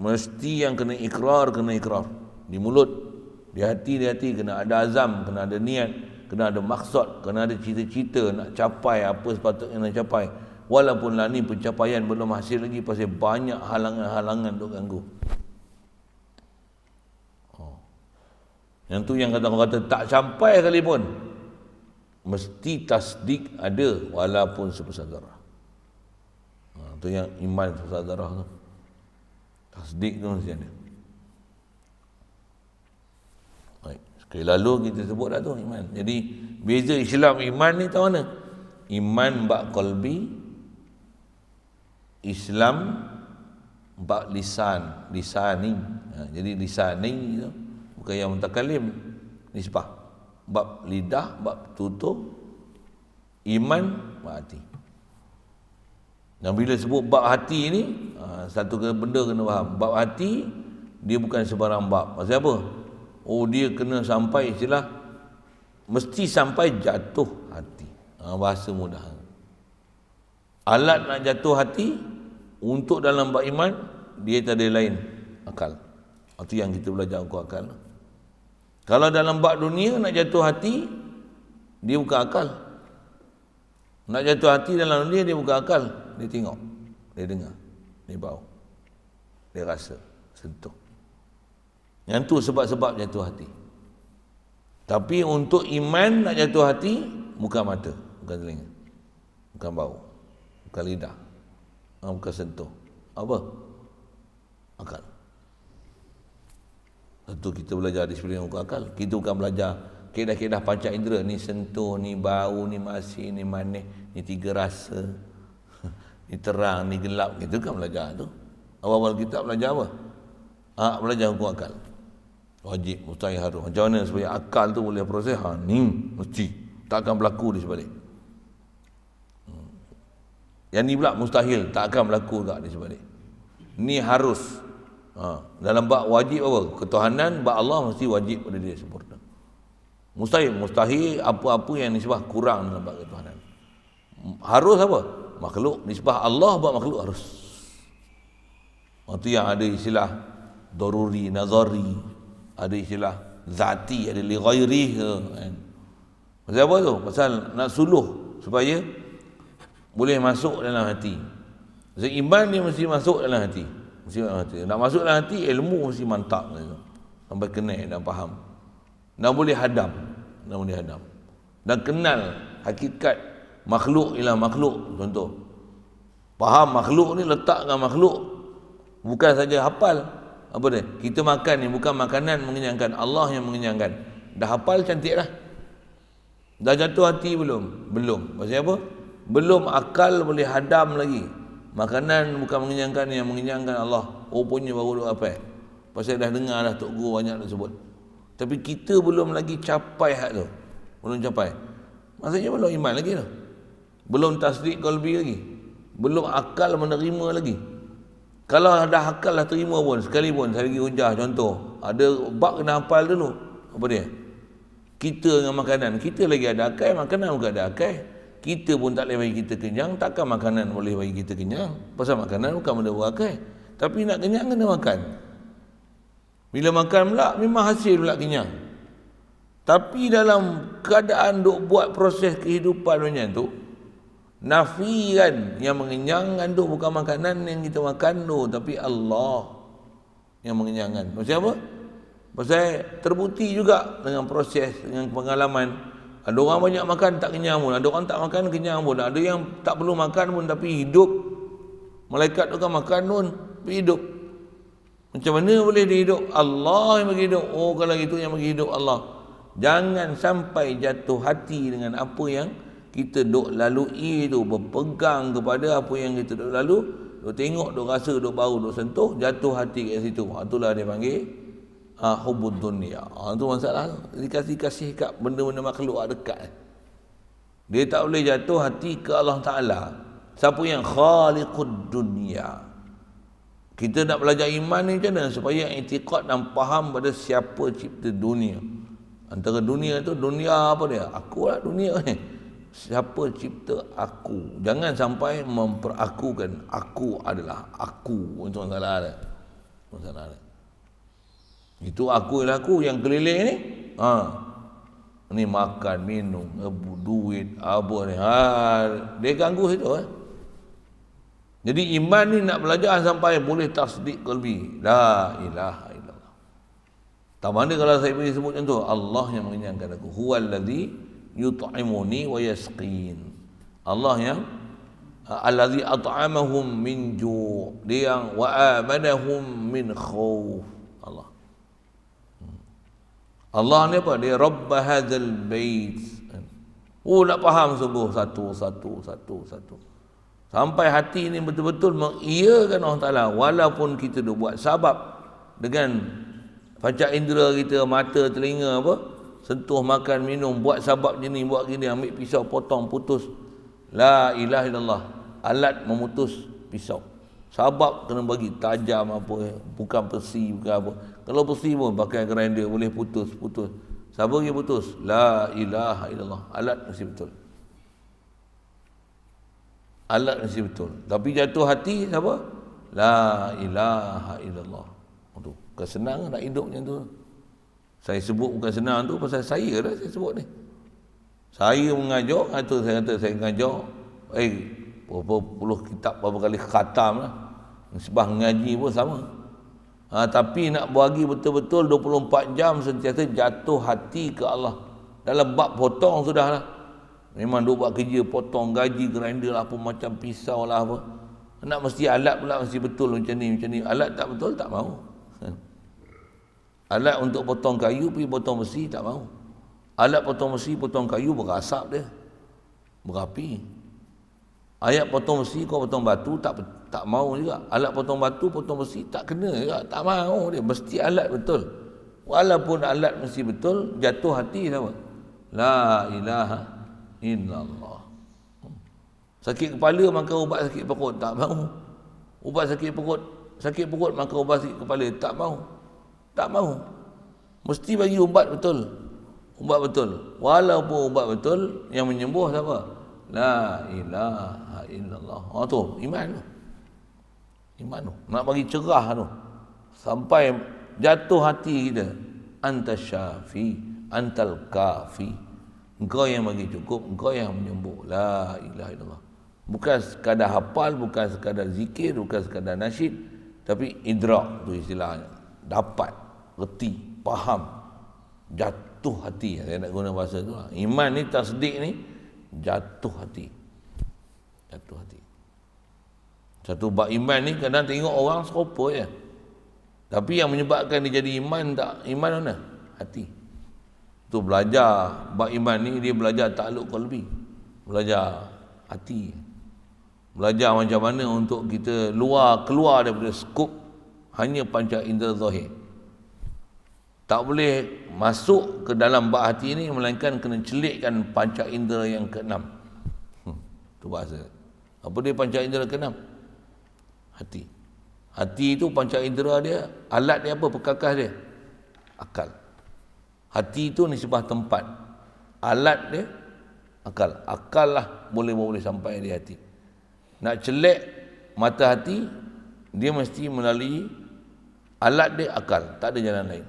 Mesti yang kena ikrar di mulut, di hati kena ada azam, kena ada niat, kena ada maksud, kena ada cita-cita nak capai apa sepatutnya nak capai. Walaupun lah ni pencapaian belum hasil lagi, pasal banyak halangan-halangan duk ganggu. Yang tu yang kata tak sampai sekalipun, mesti tasdik ada walaupun sebesar zarah. Tu yang iman sebesar zarah tu. Tasdik tu mesti ada. Baik. Sekali lalu kita sebut dah tu iman. Jadi beza Islam iman ni tahu mana? Iman bab qalbi, Islam bab lisani. Jadi lisani tu bukan yang mutakalim, nisbah. Bab lidah, bab tutur, iman bab hati. Dan bila sebut bab hati ni, satu benda kena faham. Bab hati, dia bukan sebarang bab. Maksud apa? Oh, dia kena sampai istilah, mesti sampai jatuh hati. Bahasa mudah. Alat nak jatuh hati, untuk dalam bab iman, dia tak ada lain, akal. Itu yang kita belajar hukum akal. Kalau dalam bab dunia nak jatuh hati, dia bukan akal. Nak jatuh hati dalam dunia, dia bukan akal. Dia tengok, dia dengar, dia bau, dia rasa, sentuh. Yang tu sebab-sebab jatuh hati. Tapi untuk iman nak jatuh hati, bukan mata, bukan telinga, bukan bau, bukan lidah, bukan sentuh. Apa? Akal. Tentu kita belajar disiplin hukum akal. Kita bukan belajar kedah-kedah panca indera, ni sentuh, ni bau, ni masin, ni manis, ni tiga rasa, ni terang, ni gelap. Kita bukan belajar tu. Awal-awal kita belajar apa? Belajar hukum akal. Wajib, mustahil, harus. Macam mana supaya akal tu boleh proses? Ni mesti, tak akan berlaku di sebalik. Yang ni pula mustahil, tak akan berlaku juga di sebalik. Ni harus. Dalam bab wajib apa? Ketuhanan, bab Allah mesti wajib pada dia sempurna. Mustahil apa-apa yang nisbah kurang dalam bab ketuhanan. Harus apa? Makhluk, nisbah Allah bab makhluk harus. Itu yang ada istilah daruri, nazari, ada istilah zati, ada li ghairi. Pasal apa tu? Pasal nak suluh supaya boleh masuk dalam hati. Pasal iman dia mesti masuk dalam hati. Nak masuk dalam hati, ilmu mesti mantap sampai kenal dan faham, dan boleh hadam, dan kenal hakikat makhluk ialah makhluk. Contoh, faham makhluk ni, letak dengan makhluk, bukan saja hafal. Apa dia? Kita makan ni bukan makanan mengenyangkan, Allah yang mengenyangkan. Dah hafal, cantik lah. Dah jatuh hati belum? Belum. Pasal apa? Belum akal boleh hadam lagi. Makanan bukan mengenyangkan, yang mengenyangkan Allah. Punya baru duk apa? Pasal dah dengar dah Tok Guru banyak dah sebut. Tapi kita belum lagi capai hak tu. Belum capai. Maksudnya belum iman lagi tu. Belum tasdik qalbi lagi. Belum akal menerima lagi. Kalau dah akal dah terima pun, sekalipun saya lagi hujah contoh, ada bab kena hafal dulu. Apa dia? Kita dengan makanan, kita lagi ada akal, makanan bukan ada akal. Kita pun tak boleh bagi kita kenyang, takkan makanan boleh bagi kita kenyang. Pasal makanan bukan benda berakal. Tapi nak kenyang kena makan. Bila makan pula, memang hasil pula kenyang. Tapi dalam keadaan duk buat proses kehidupan macam tu, nafi kan, yang mengenyangkan tu bukan makanan yang kita makan tu, tapi Allah yang mengenyangkan. Pasal apa? Pasal terbukti juga dengan proses, dengan pengalaman. Ada orang banyak makan tak kenyang pun, ada orang tak makan kenyang pun, ada yang tak perlu makan pun tapi hidup. Malaikat tu kan makan pun tapi hidup. Macam mana boleh dia hidup? Allah yang bagi hidup. Kalau gitu yang bagi hidup Allah. Jangan sampai jatuh hati dengan apa yang kita duk lalui tu, berpegang kepada apa yang kita duk lalu, duk tengok, duk rasa, duk bau, duk sentuh, jatuh hati kat situ. Itulah dia panggil hubbud dunia. Itu masalah tu. Dikasih kat benda-benda makhluk dekat. Dia tak boleh jatuh hati ke Allah Ta'ala. Siapa yang khaliqud dunia. Kita nak belajar iman ni macam mana? Supaya i'tiqad dan faham pada siapa cipta dunia. Antara dunia tu, dunia apa dia? Aku lah dunia ni. Siapa cipta aku? Jangan sampai memperakukan aku adalah aku. Itu masalah dia. Masalah dia. Itu aku ialah aku yang keliling ni. Ni makan, minum, duit, apa ni. Dia ganggu situ. Jadi iman ni nak belajar sampai boleh tasdik qalbi. La ilaha illallah. Tak mana kalau saya pergi sebut macam tu, Allah yang mengenyangkan aku. Huwallazi yut'imuni wa yasqin. Allah yang allazi at'amahum min ju'. Dia yang wa amanahum min khauf. Allah. Allah ni apa? Dia Rabb hadzal bait. Nak faham sungguh satu. Sampai hati ni betul-betul mengiyakan Allah Ta'ala. Walaupun kita dah buat sabab dengan panca indera kita, mata, telinga apa, sentuh, makan, minum, buat sabab je ni, buat gini, ambil pisau, potong, putus. La ilaha illallah. Alat memutus pisau. Sabab kena bagi tajam apa, bukan besi, bukan apa. Kalau besi pun pakai grinder boleh putus. Siapa yang putus? La ilaha illallah. Alat mesti betul. Alat mesti betul. Tapi jatuh hati siapa? La ilaha illallah. Itu bukan senang nak hidup macam tu. Saya sebut bukan senang tu pasal saya dah saya sebut ni. Saya mengajar, atau saya kata saya mengajar berapa puluh kitab, berapa kali khatam lah. Sebab mengaji pun sama. Tapi nak bagi betul-betul 24 jam sentiasa jatuh hati ke Allah. Dalam bab potong sudah lah. Memang duk buat kerja, potong gaji, grinder lah, apa macam pisau lah apa. Nak mesti alat pula mesti betul macam ni. Alat tak betul, tak mau. Alat untuk potong kayu, pergi potong besi, tak mau. Alat potong besi, potong kayu, berasap dia. Berapi. Alat potong besi, kau potong batu, tak mau juga. Alat potong batu, potong besi, tak kena juga. Tak mau dia. Mesti alat betul. Walaupun alat mesti betul, jatuh hati sama. La ilaha illallah. Sakit kepala makan ubat sakit perut, tak mau. Ubat sakit perut makan ubat sakit kepala, tak mau. Tak mau. Mesti bagi ubat betul. Ubat betul. Walaupun ubat betul, yang menyembuh siapa? La ilaha illallah. Tu iman tu. Iman tu. Nak bagi cerah tu. Sampai jatuh hati kita. Anta syafi, antal kafi. Engkau yang bagi cukup, engkau yang menyembuh. La ilaha illallah. Bukan sekadar hafal, bukan sekadar zikir, bukan sekadar nasyid, tapi idrak tu istilahnya. Dapat, reti, faham, jatuh hati. Saya nak guna bahasa tu lah. Iman ni, tasdik ni, jatuh hati. Jatuh hati. Satu bab iman ni kadang tengok orang serupa je. Tapi yang menyebabkan dia jadi iman, tak iman mana? Hati. Tu belajar bab iman ni, dia belajar takluk qalbi, belajar hati, belajar macam mana untuk kita keluar daripada skop hanya panca indera zahir. Tak boleh masuk ke dalam bab hati ni melainkan kena celikkan panca indera yang keenam. Tu bahasa. Apa dia panca indera keenam? Hati. Hati itu panca indera dia, alat dia apa? Perkakas dia? Akal. Hati itu nisbah tempat. Alat dia akal. Akal lah boleh sampai di hati. Nak celek mata hati, dia mesti melalui alat dia akal. Tak ada jalan lain.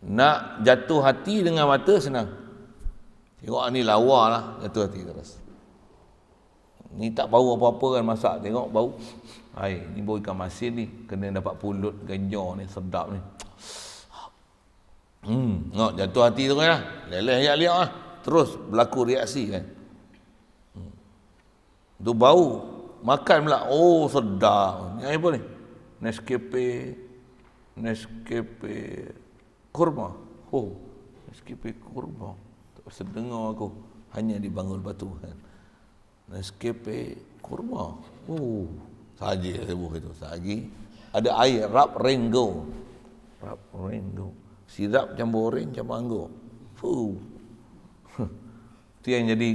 Nak jatuh hati dengan mata senang. Tengok ni lawa lah, jatuh hati terus. Ni tak bau apa-apa kan masak. Tengok bau. Ni bau ikan masin ni. Kena dapat pulut ganja ni, sedap ni. Jatuh hati tu kan lah. Leleh liak lah. Terus berlaku reaksi kan. Tu bau. Makan pula. Oh sedap. Ni apa ni? Nescafe kurma. Oh, Nescafe kurma. Tak usah dengar aku. hanya dibangun batu kan. Nescafe kurma. Saja sebut itu. Lagi ada air rap rengo. Rap rengo. Sirap campur oren campur anggur. Itu yang jadi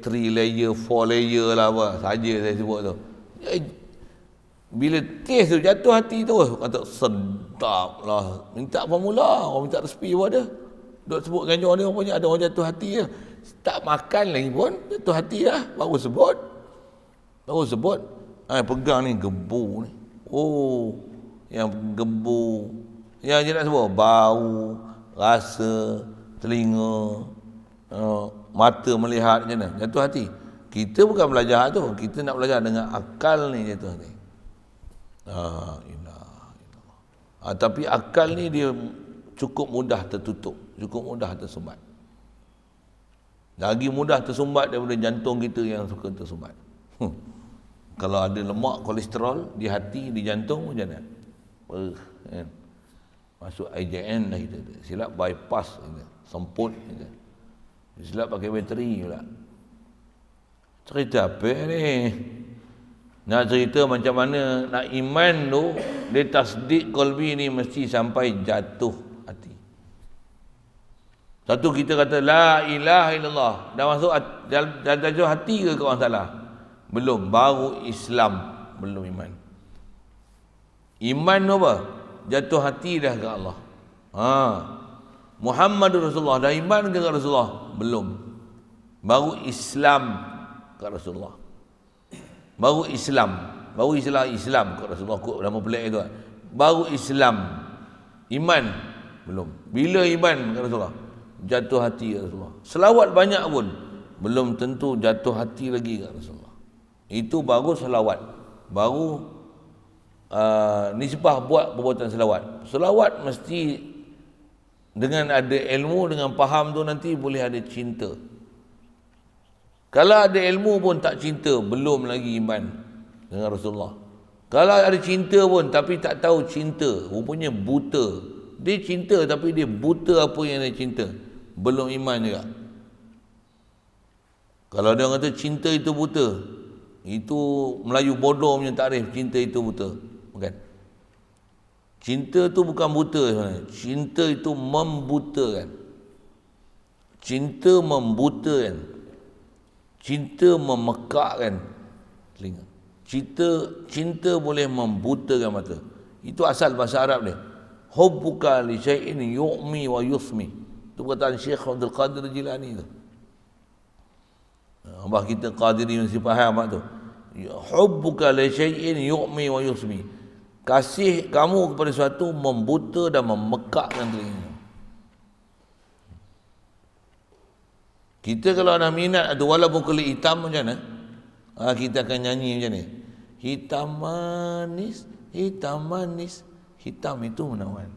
3 layer, 4 layer lah apa. Saja saya sebut tu. Bila taste tu jatuh hati tu, kata sedap lah. Minta formula, orang minta resipi pun ada. Duk sebut ganjur dia rupanya ada orang jatuh hati je. Tak makan lagi pun jatuh hati lah. Baru sebut. Pegang ni gebu ni. Yang gebu. Yang dia nak sebut bau, rasa, telinga, mata melihat macam mana. Jatuh hati. Kita bukan belajar tu. Kita nak belajar dengan akal ni jatuh hati. Tapi akal ni dia cukup mudah tertutup, cukup mudah tersumbat. Lagi mudah tersumbat daripada jantung kita yang suka tersumbat. Kalau ada lemak kolesterol di hati, di jantung macam mana? Kan? Masuk IJN lah kita. Silap bypass kita. Semput kita. Silap pakai bateri pula. Cerita apa ni? Nak cerita macam mana nak iman tu, dia tasdik qalbi ni mesti sampai jatuh hati. Satu kita kata la ilaha illallah, dah masuk dah jatuh hati ke orang salah? Belum, baru Islam, belum iman. Iman tu apa? Jatuh hati dah ke Allah. Muhammadur Rasulullah, dah iman ke Rasulullah? Belum. Baru Islam ke Rasulullah. Baru Islam ke Rasulullah, kod nama pelik itu. Baru Islam. Iman belum. Bila iman ke Rasulullah? Jatuh hati ke Rasulullah. Selawat banyak pun belum tentu jatuh hati lagi ke Rasulullah. Itu baru selawat. Baru nisbah buat perbuatan selawat. Selawat mesti dengan ada ilmu, dengan faham tu nanti boleh ada cinta. Kalau ada ilmu pun tak cinta, belum lagi iman dengan Rasulullah. Kalau ada cinta pun tapi tak tahu cinta, rupanya buta. Dia cinta tapi dia buta apa yang dia cinta, belum iman juga. Kalau dia kata cinta itu buta, itu Melayu bodoh punya takrif, cinta itu buta. Bukan. Cinta tu bukan buta sebenarnya. Cinta itu membutakan. Cinta membutakan. Cinta memekakkan telinga. Cinta boleh membutakan mata. Itu asal bahasa Arab dia. Hubbuka li syai'in yu'mi wa yusmi. Itu perkataan Syekh Abdul Qadir Jilani tu. Abah kita Qadiri mesti faham tu. Hubbuka li syai'in yu'mi wa yusmi. Kasih kamu kepada sesuatu membuta dan memekakkan telinga. Kita kalau dah minat tu, walaupun kulit hitam macam mana, kita akan nyanyi macam ni. Hitam manis, hitam manis, hitam itu menawan.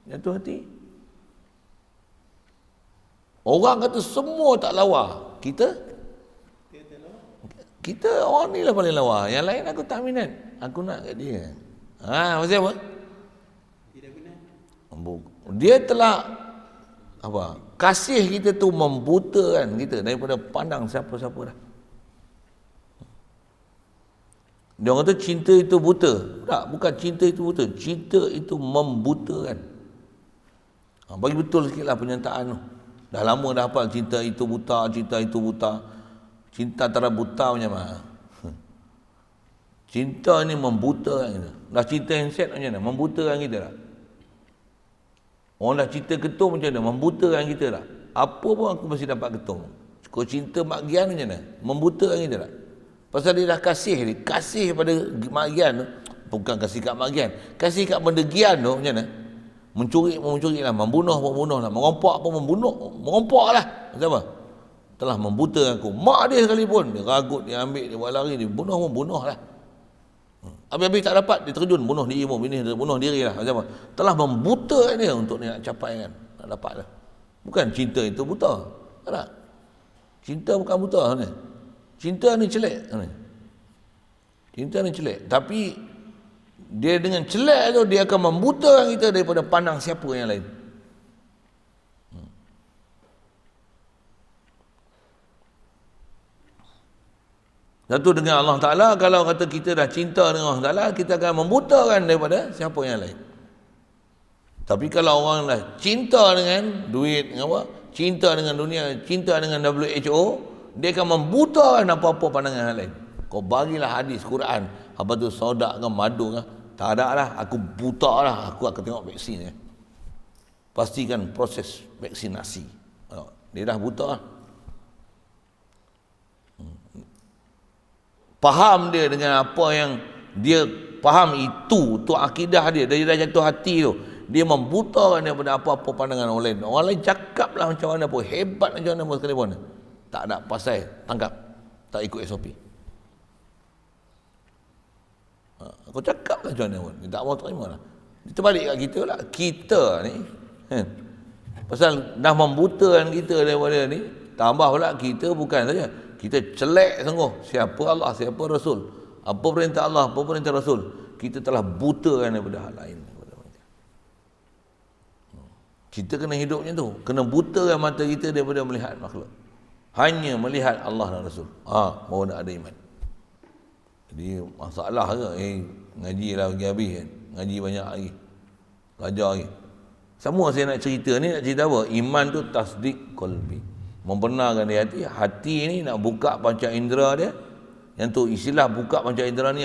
Jatuh hati. Orang kata semua tak lawa. Kita orang ni lah paling lawa. Yang lain aku tak minat. Aku nak kat dia. Maksud apa? Tidak minat. Dia telah apa? Kasih kita tu membutakan kita daripada pandang siapa-siapa dah. Dia kata cinta itu buta. Tak, bukan cinta itu buta. Cinta itu membutakan. Bagi betul sikitlah penyertaan tu. Dah lama dah hafal cinta itu buta, cinta itu buta. Cinta antara buta macam mana? Cinta ni membutakan kita. Dah cinta handset macam mana? Membutakan kita tak? Orang dah cinta ketum macam mana? Membutakan kita tak? Apa pun aku mesti dapat ketum. Kalau cinta Mak Gian macam mana? Membutakan kita tak? Pasal dia dah kasih dia. Kasih pada Mak Gian tu. Bukan kasih kat Mak Gian. Kasih kat benda Gian tu macam mana? Mencuri lah. Membunuh lah. Merompak pun merompak lah. Macam apa? Telah membutakan aku. Mak dia sekalipun. Dia ragut, dia ambil, dia buat lari. Dia bunuh lah. Habis-habis tak dapat, dia terjun bunuh diri pun, bini dia bunuh diri lah. Macam apa? Telah membutakan dia untuk dia nak capai kan, nak dapat lah. Bukan cinta itu buta. Tak? Cinta bukan buta ni. Cinta ni celik ni. Cinta ni celik. Tapi dia dengan celik tu dia akan membutakan kita daripada pandang siapa yang lain. Satu dengan Allah Ta'ala. Kalau kata kita dah cinta dengan Allah Ta'ala, kita akan membutakan daripada siapa yang lain. Tapi kalau orang dah cinta dengan duit, dengan apa? Cinta dengan dunia, cinta dengan WHO, dia akan membutakan apa-apa pandangan yang lain. Kau bagilah hadis, Quran, apa tu sodak ke madu ke, tak ada lah, aku buta lah, aku akan tengok vaksin. Pastikan proses vaksinasi. Dia dah buta lah. Faham dia dengan apa yang dia faham, itu akidah dia dah jatuh hati tu. Dia membutakan daripada apa-apa pandangan orang lain. Orang lain cakap lah macam mana pun, hebat macam mana pun sekalipun, tak ada pasal, tangkap, tak ikut SOP. Aku cakap lah macam mana pun, dia tak mau terima lah. Kita balik kat kita lah, kita ni pasal dah membutakan kita daripada ni. Tambah pula kita bukan saja, kita celek sungguh siapa Allah, siapa Rasul, apa perintah Allah, apa perintah Rasul, kita telah butakan daripada hal lain. Kita kena hidup macam tu, kena butakan mata kita daripada melihat makhluk, hanya melihat Allah dan Rasul. Baru nak ada iman. Jadi masalah ke ngaji lah pergi habis kan, ngaji banyak lagi, belajar lagi. Semua saya nak cerita ni, nak cerita apa? Iman tu tasdik qalbi, membenarkan di hati. Hati ni nak buka panca indera dia. Yang tu istilah buka panca indera ni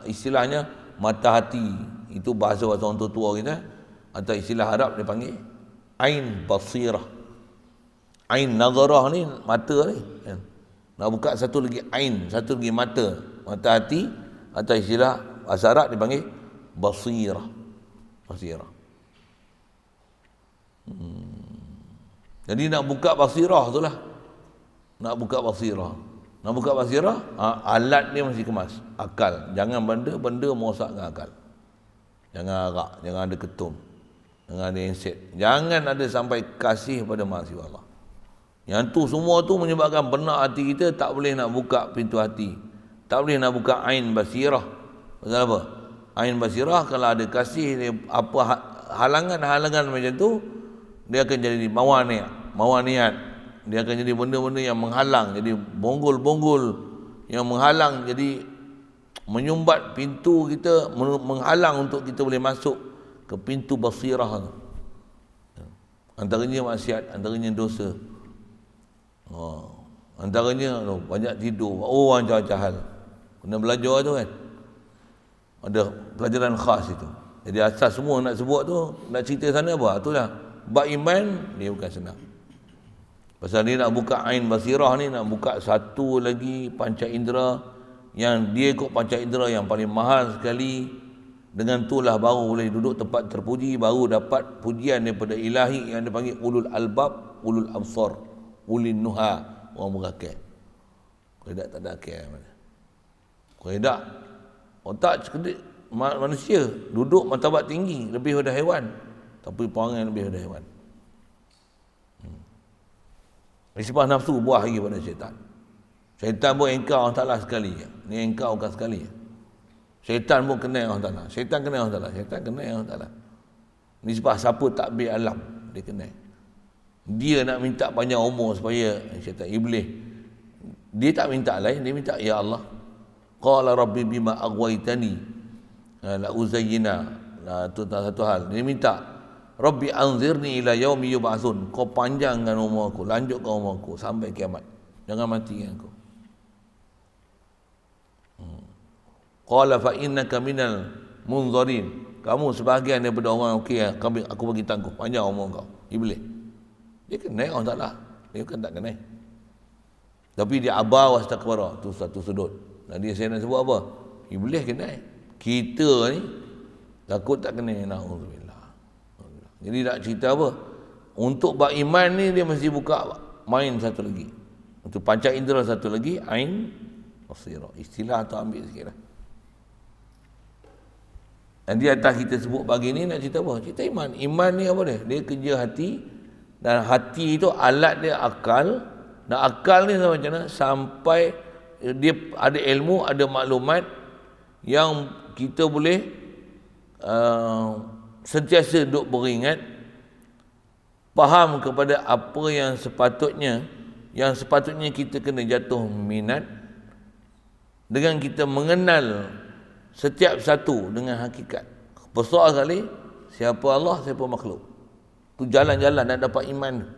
istilahnya mata hati. Itu bahasa orang tua kita, atau istilah Arab dia panggil ain basirah. Ain nazarah ni mata ni. Nak buka satu lagi ain, satu lagi mata. Mata hati, atau istilah bahasa Arab dia panggil basirah. Basirah. Jadi nak buka basirah tu lah. Nak buka basirah. Nak buka basirah, alat dia mesti kemas. Akal. Jangan benda merosakkan akal. Jangan arak, jangan ada ketum, jangan ada handset, jangan ada sampai kasih pada mahasiswa Allah. Yang tu semua tu menyebabkan benak hati kita tak boleh nak buka pintu hati. Tak boleh nak buka ain basirah. Pasal apa? Ain basirah kalau ada kasih, apa halangan-halangan macam tu, dia akan jadi mawaniat. Dia akan jadi benda-benda yang menghalang, jadi bonggol-bonggol yang menghalang, jadi menyumbat pintu kita, menghalang untuk kita boleh masuk ke pintu basirah. Antaranya maksiat, antaranya dosa, antaranya banyak tidur, macam-macam hal. Kena belajar tu kan, ada pelajaran khas itu. Jadi asas semua nak sebut tu, nak cerita sana apa, itulah bab iman dia bukan senang. Pasal dia nak buka ain basirah ni, nak buka satu lagi panca indera yang dia ikut panca indera yang paling mahal sekali. Dengan itulah baru boleh duduk tempat terpuji, baru dapat pujian daripada ilahi yang dipanggil ulul albab, ulul absar, ulil nuha, orang berakal. Kalau tak ada akal mana. Kalau tak, otak cerdik manusia duduk martabat tinggi lebih daripada haiwan, tapi perangai lebih daripada haiwan. Sifat nafsu buah lagi pada syaitan. Syaitan pun engkau Allah Ta'ala sekali. Ni engkau bukan sekali. Syaitan pun kenal Allah Ta'ala. Syaitan kenal Allah Ta'ala. Syaitan kenal Allah Ta'ala. Ni sebab siapa takbir alam, dia kenal. Dia nak minta panjang umur supaya syaitan, iblis, dia tak minta lain, dia minta ya Allah, qala rabbi bima aghwaytani la uzayyina. Itu satu hal. Dia minta Rabbi anzirni ila yaumi yub'atsun. Kau panjangkan umur aku, lanjutkan umur aku sampai kiamat. Jangan matikan aku. Qala fa innaka minal munzarin. Kamu sebahagian daripada orang okey, aku bagi tangguh panjang umur kau. Iblis. Dia kenal orang Taala. Dia kan tak kenal. Tapi dia aba wastakbara, tu satu sudut. Dan dia saya nak sebut apa? Iblis kenal. Kita ni takut tak kenal. Naudzubillah. Jadi nak cerita apa? Untuk bab iman ni dia mesti buka main satu lagi. Untuk panca indera satu lagi, ain basirah. Istilah tu ambil sikit lah. Dan di atas kita sebut pagi ni nak cerita apa? Cerita iman. Iman ni apa dia? Dia kerja hati. Dan hati itu alat dia akal. Dan akal ni macam mana? Sampai dia ada ilmu, ada maklumat yang kita boleh sentiasa duk beringat, faham kepada apa yang sepatutnya kita kena jatuh minat, dengan kita mengenal setiap satu dengan hakikat. Besar sekali, siapa Allah, siapa makhluk. Tu jalan-jalan nak dapat iman.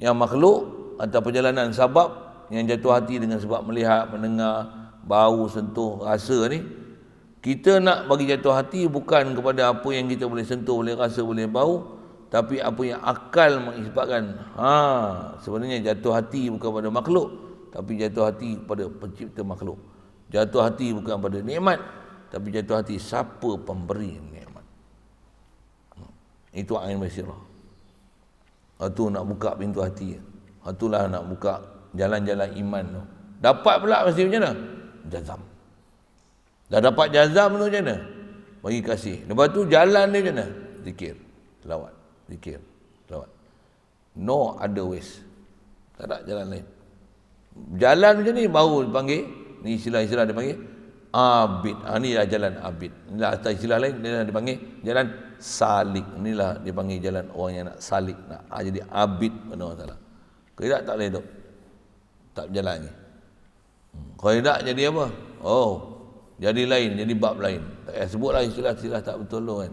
Yang makhluk atau perjalanan sabab, yang jatuh hati dengan sebab melihat, mendengar, bau, sentuh, rasa ni. Kita nak bagi jatuh hati bukan kepada apa yang kita boleh sentuh, boleh rasa, boleh bau, tapi apa yang akal mengisbatkan. Sebenarnya jatuh hati bukan pada makhluk, tapi jatuh hati pada pencipta makhluk. Jatuh hati bukan pada nikmat, tapi jatuh hati siapa pemberi nikmat. Itu ain basirah. Itu nak buka pintu hati. Itulah nak buka jalan-jalan iman tu. Dapat pula mesti macam mana? Jazam. Dah dapat jazam tu macam mana? Bagi kasih. Lepas tu jalan dia macam mana? Zikir, selawat, zikir, selawat. No other ways. Tak ada jalan lain. Jalan macam ni baru dipanggil, ni istilah-istilah dia panggil abid. Ni lah jalan abid. Inilah atas istilah lain dia dipanggil jalan salik. Inilah dia panggil jalan orang yang nak salik, nak jadi abid pada Allah Taala. Kalau tak boleh hidup. Tak berjalan lagi. Kalau tidak jadi apa? Jadi lain, jadi bab lain. Tak payah sebutlah istilah-istilah tak betul tu kan.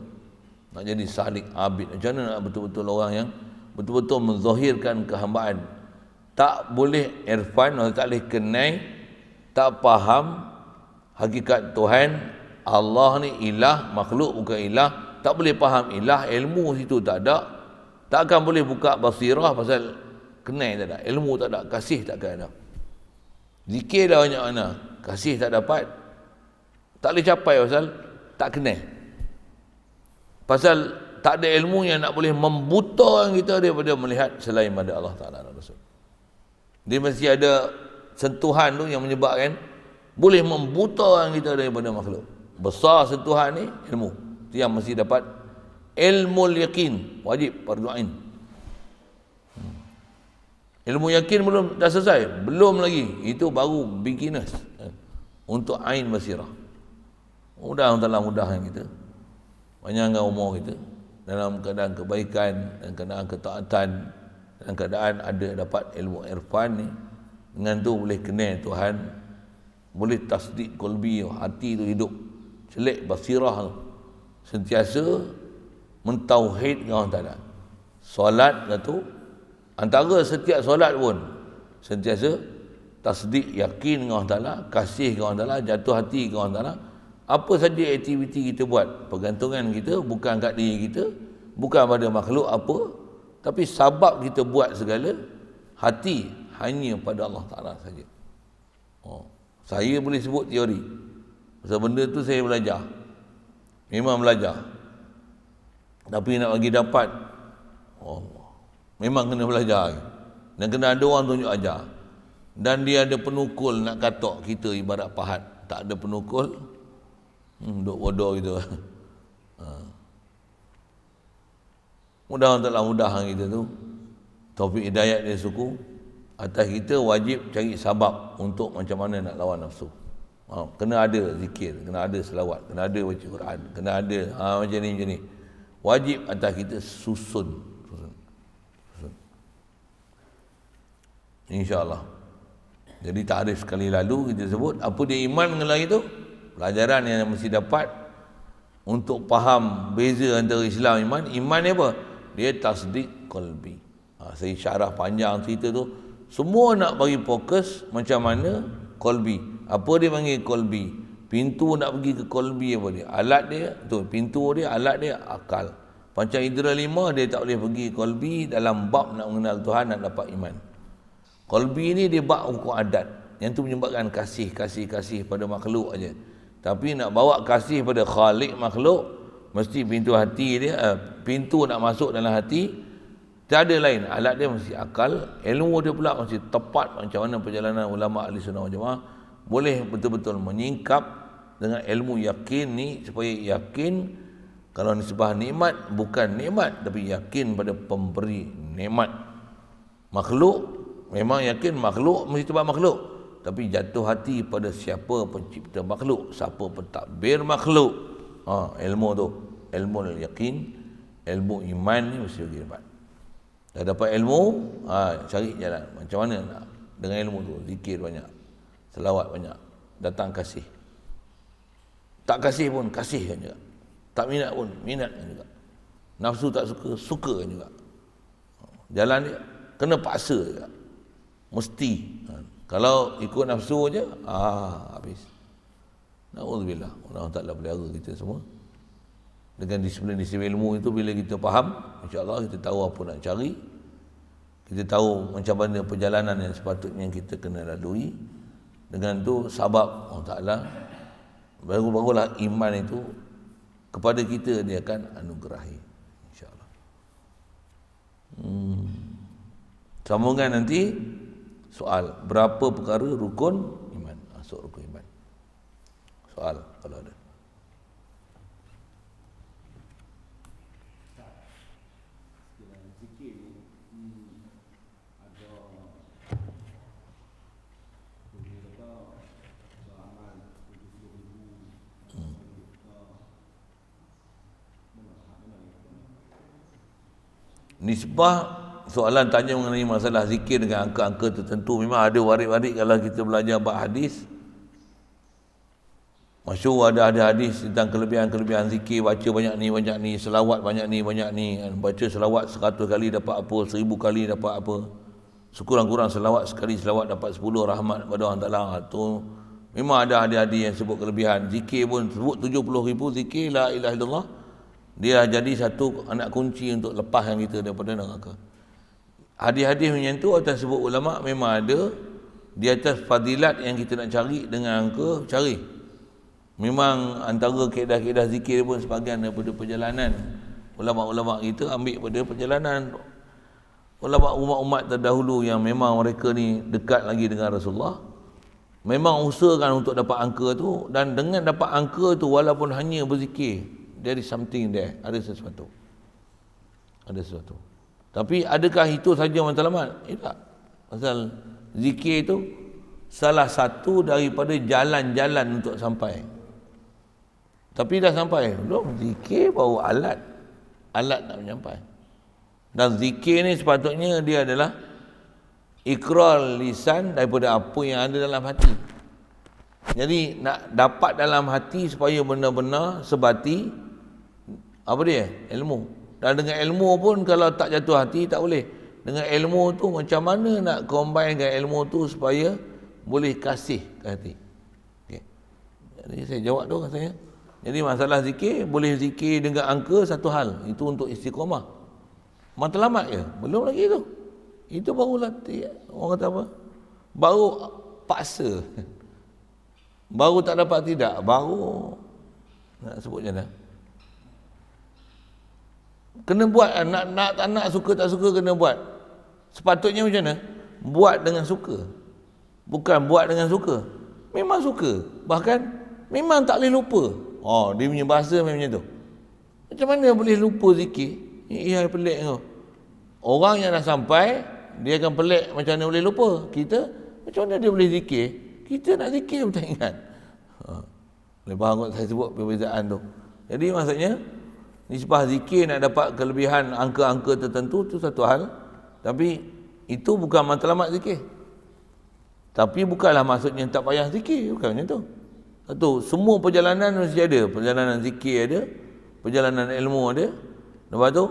Nak jadi salik, abid. Macam mana nak betul-betul orang yang betul-betul menzahirkan kehambaan. Tak boleh irfan, tak boleh kenal, tak faham hakikat Tuhan. Allah ni ilah, makhluk bukan ilah. Tak boleh faham ilah, ilmu situ tak ada. Tak akan boleh buka basirah pasal kenal tak ada, ilmu tak ada, kasih tak akan ada. Zikir dah banyak mana, kasih tak dapat. Tak boleh capai pasal tak kenal. Pasal tak ada ilmu yang nak boleh membutakan kita daripada melihat selain pada Allah Ta'ala dan Rasul. Dia mesti ada sentuhan tu yang menyebabkan boleh membutakan kita daripada makhluk. Besar sentuhan ni ilmu. Itu yang mesti dapat ilmu yakin, wajib fardu ain. Ilmu yakin belum dah selesai, belum lagi. Itu baru beginners untuk ain basirah. Mudah-mudahan mudahkan kita, panjangkan umur kita dalam keadaan kebaikan dan keadaan ketaatan, dalam keadaan ada dapat ilmu irfan ni. Dengan tu boleh kenal Tuhan, boleh tasdik qalbi, hati tu hidup, celik basirah tu, sentiasa mentauhid dengan Allah Ta'ala. Solat tu, antara setiap solat pun sentiasa tasdik, yakin dengan Allah Ta'ala, kasih dengan Allah Ta'ala, jatuh hati dengan Allah Ta'ala. Apa saja aktiviti kita buat, pergantungan kita bukan kat diri kita, bukan pada makhluk apa, tapi sabab kita buat segala, hati hanya pada Allah Ta'ala saja. Saya boleh sebut teori, pasal benda tu saya belajar, memang belajar, tapi nak bagi dapat, memang kena belajar, dan kena ada orang tunjuk ajar. Dan dia ada penukul nak katok kita ibarat pahat. Tak ada penukul, duk bodoh gitu. Mudah-mudahan mudahan kita tu taufik hidayat dia suku atas kita. Wajib cari sabab untuk macam mana nak lawan nafsu. Kena ada zikir, kena ada selawat, kena ada baca Quran, kena ada macam ni. Wajib atas kita susun. InsyaAllah. Jadi takrif sekali lalu kita sebut apa dia iman dengan lagi tu. Pelajaran yang mesti dapat untuk faham beza antara Islam iman. Iman ni apa? Dia tasdik qalbi. Saya syarah panjang cerita tu. Semua nak bagi fokus macam mana qalbi. Apa dia panggil qalbi? Pintu nak pergi ke qalbi apa dia? Alat dia tu, pintu dia, alat dia akal. Panca indera 5 dia tak boleh pergi qalbi dalam bab nak mengenal Tuhan, nak dapat iman. Qalbi ni dia bab hukum adat. Yang tu menyebabkan kasih pada makhluk aja. Tapi nak bawa kasih pada Khalik makhluk, mesti pintu hati dia, pintu nak masuk dalam hati, tak ada lain. Alat dia mesti akal, ilmu dia pula mesti tepat. Macam mana perjalanan ulama ahli sunnah wal jamaah boleh betul-betul menyingkap dengan ilmu yakin ni, supaya yakin kalau nisbah nikmat bukan nikmat, tapi yakin pada pemberi nikmat. Makhluk memang yakin makhluk mesti sebab makhluk, tapi jatuh hati pada siapa pencipta makhluk, siapa pentadbir makhluk. Ilmu tu, ilmu yakin, ilmu iman ni mesti bagi dapat. Dah dapat ilmu, cari jalan macam mana nak dengan ilmu tu. Zikir banyak, selawat banyak, datang kasih. Tak kasih pun kasih kan juga. Tak minat pun minat kan juga. Nafsu tak suka, suka kan juga. Jalan dia kena paksa juga. Mesti. Kalau ikut nafsu aja, habis. Na'udzubillah. Allah Ta'ala pelihara kita semua. Dengan disiplin-disiplin ilmu itu, bila kita faham, insya-Allah kita tahu apa nak cari. Kita tahu macam mana perjalanan yang sepatutnya kita kena lalui. Dengan tu sabab Allah Ta'ala, baru-barulah iman itu kepada kita dia akan anugerahi, insya-Allah. Sambungan nanti soal berapa perkara rukun iman. Masuk rukun iman. Soal kalau ada. Nisbah soalan tanya mengenai masalah zikir dengan angka-angka tertentu memang ada warik-warik kalau kita belajar bab hadis. Masyhur ada hadis tentang kelebihan-kelebihan zikir, baca banyak ni, selawat banyak ni. Baca selawat 100 kali dapat apa, 1000 kali dapat apa. Sekurang-kurang selawat sekali selawat dapat 10 rahmat kepada Allah Taala. Tu memang ada hadis yang sebut kelebihan. Zikir pun sebut 70,000 zikir la ilaha illallah. Dia jadi satu anak kunci untuk lepaskan kita daripada neraka. Hadis-hadis macam tu atas sebut ulama memang ada di atas fadilat yang kita nak cari dengan angka, cari. Memang antara kaedah-kaedah zikir pun sebahagian daripada perjalanan. Ulama-ulama kita ambil pada perjalanan ulama umat-umat terdahulu yang memang mereka ni dekat lagi dengan Rasulullah. Memang usahakan untuk dapat angka tu, dan dengan dapat angka tu walaupun hanya berzikir, there is something there, ada sesuatu. Tapi adakah itu saja matlamat? Tak. Pasal zikir itu salah satu daripada jalan-jalan untuk sampai. Tapi dah sampai, belum. Zikir baru alat nak menyampai. Dan zikir ni sepatutnya dia adalah ikrar lisan daripada apa yang ada dalam hati. Jadi nak dapat dalam hati supaya benar-benar sebati apa dia? Ilmu. Dan dengan ilmu pun kalau tak jatuh hati tak boleh. Dengan ilmu tu macam mana nak combine dengan ilmu tu supaya boleh kasih ke hati. Okay. Jadi saya jawab tu katanya. Jadi masalah zikir, boleh zikir dengan angka satu hal. Itu untuk istiqamah. Matlamat je? Belum lagi tu. Itu baru latih. Orang kata apa? Baru paksa. Baru tak dapat tidak. Baru nak sebut macam mana? Kena buat, tak nak, suka tak suka kena buat. Sepatutnya macam mana? Buat dengan suka. Bukan buat dengan suka. Memang suka. Bahkan memang tak boleh lupa. Dia punya bahasa memang macam tu. Macam mana boleh lupa zikir? Ia pelik kau. Orang yang dah sampai, dia akan pelik macam mana boleh lupa. Kita, macam mana dia boleh zikir? Kita nak zikir pun tak ingat. Boleh faham kot saya sebut perbezaan tu. Jadi maksudnya, nisbah zikir nak dapat kelebihan angka-angka tertentu tu satu hal, tapi itu bukan matlamat zikir. Tapi bukanlah maksudnya tak payah zikir, bukan macam tu. Satu, semua perjalanan mesti ada. Perjalanan zikir ada, perjalanan ilmu ada. Lepas tu,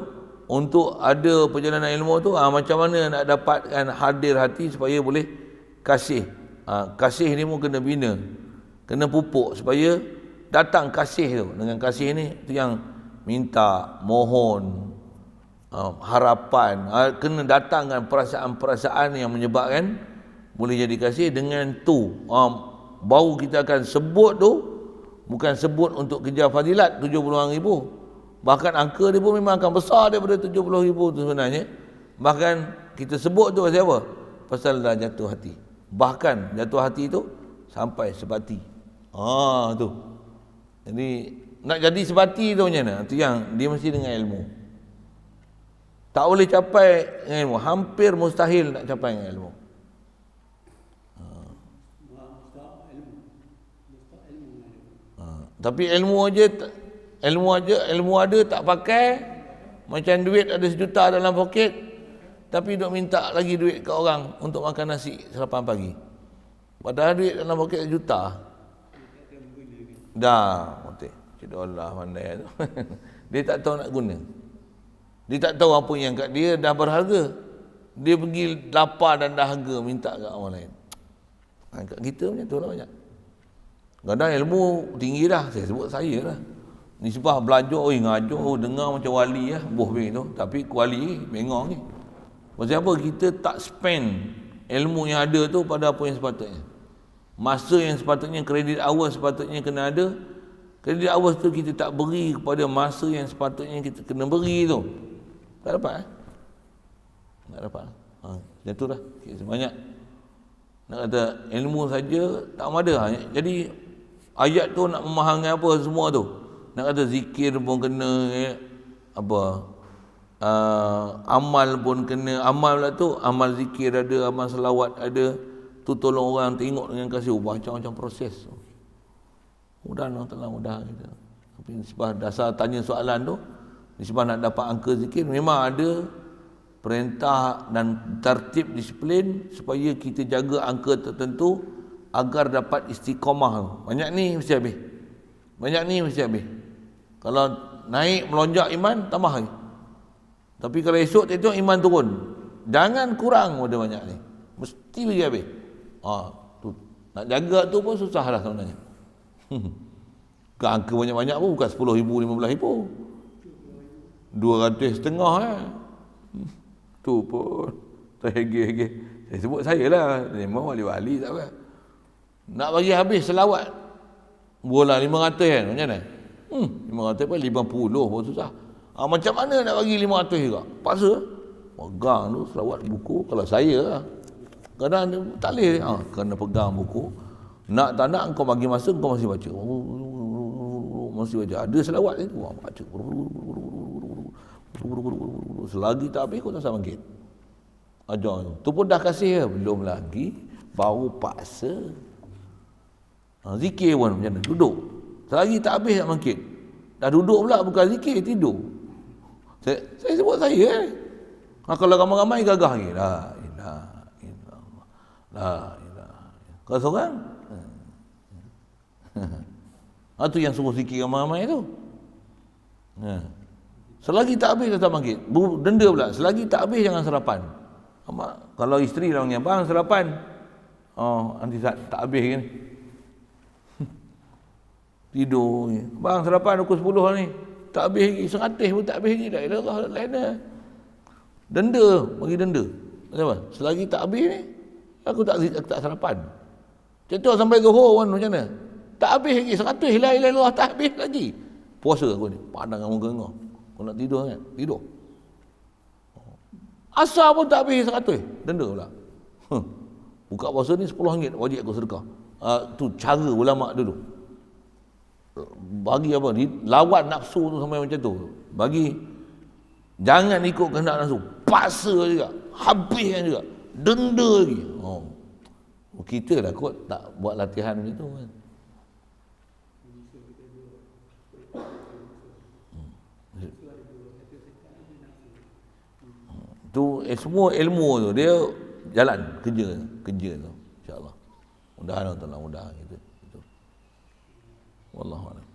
untuk ada perjalanan ilmu tu, macam mana nak dapatkan hadir hati supaya boleh kasih. Kasih ni pun kena bina, kena pupuk supaya datang kasih tu. Dengan kasih ni, tu yang minta, mohon, harapan, kena datangkan perasaan-perasaan yang menyebabkan boleh jadi kasih. Dengan tu baru kita akan sebut tu, bukan sebut untuk kejar fadilat 70,000. Bahkan angka dia pun memang akan besar daripada 70,000 tu sebenarnya. Bahkan kita sebut tu pasal apa? Pasal dah jatuh hati. Bahkan jatuh hati tu sampai sebati. Tu. Jadi nak jadi sebati tu macam mana? Itu yang dia mesti dengan ilmu. Tak boleh capai dengan ilmu. Hampir mustahil nak capai dengan ilmu. Tapi ilmu ada tak pakai, macam duit ada 1 juta dalam poket, tapi duk minta lagi duit ke orang untuk makan nasi sarapan pagi. Padahal duit dalam poket 1 juta. Dah, betul. Cik Allah pandai tu. Dia tak tahu nak guna. Dia tak tahu apa yang kat dia dah berharga. Dia pergi lapar dan dahaga minta kat orang lain. Kat kita macam tu lah banyak. Kadang ilmu tinggi dah, saya sebut saya lah. Nisbah belajar, ngajar, dengar macam wali lah, buh tu. Tapi wali bengong ni. Pasal apa? Kita tak spend ilmu yang ada tu pada apa yang sepatutnya. Masa yang sepatutnya, kredit awal sepatutnya kena ada. Kredit awal tu kita tak beri kepada masa yang sepatutnya kita kena beri tu. Tak dapat tak dapat. Macam tu lah. Sebanyak nak kata ilmu saja tak ada. Jadi ayat tu nak memahami apa semua tu. Nak kata zikir pun kena, amal pun kena. Amal lah tu, amal zikir ada, amal selawat ada. Tu tolong orang tengok dengan kasih. Macam-macam proses. Mudah Allah Ta'ala, mudah kita. Tapi sebab dasar tanya soalan tu, sebab nak dapat angka zikir, memang ada perintah dan tertib disiplin supaya kita jaga angka tertentu agar dapat istiqamah. Banyak ni mesti habis. Banyak ni mesti habis. Kalau naik melonjak iman, tambah lagi. Tapi kalau esok tu iman turun. Jangan kurang pada banyak ni. Mesti pergi habis. Tu. Nak jaga tu pun susah lah sebenarnya. Bukan angka banyak-banyak pun, bukan 10,000, 15,000. 200,500 tu pun terhege-hege. Saya sebut saya lah, memang wali-wali tak apa. Nak bagi habis selawat bola 500 kan, macam mana? 500 pun 50 pun susah. Macam mana nak bagi 500 juga? Paksa pegang tu selawat buku. Kalau saya lah, kadang tak boleh, kena pegang buku. Nak tak nak kau bagi masa, kau masih baca. Masih baca. Ada selawat itu, baca. Selagi tak habis, kau tak usah bangkit. Ajar tu. Tu pun dah kasih, belum lagi baru paksa. Zikir pun macam mana? Duduk. Selagi tak habis nak bangkit. Dah duduk pula, bukan zikir, tidur. Saya sebut saya. Kalau ramai-ramai gagah lagi. La ilaha illallah. La ilaha. Kau seorang? Itu yang suruh zikir ramai-ramai tu. Selagi tak habis tak bangkit. Denda pula. Selagi tak habis jangan sarapan. Kalau isteri lah panggil, bang sarapan. Nanti tak habis kan. Tidur. Bang sarapan pukul 10 ni. Tak habis lagi. 100 pun tak habis lagi. Tak ilah lain dah. Denda. Bagi denda. Apa? Selagi tak habis ni, aku tak sarapan. Contoh sampai zuhur kan macam mana? Tak habis lagi. 100 la ilaha illallah tak habis lagi. Puasa aku ni. Padang muka kau. Kau nak tidur kan? Tidur. Asar pun tak habis 100. Denda pula. Buka puasa ni RM10 wajib aku sedekah. Tu cara ulama dulu. Bagi apa? Lawan nafsu tu sampai macam tu. Bagi jangan ikut kehendak nafsu. Paksa juga. Habiskan juga. Denda lagi. Kita lah kot tak buat latihan macam tu kan. Tu semua ilmu tu dia jalan kerja tu insya-Allah. Mudah-mudahan Allah mudah gitu. Wallahu a'lam.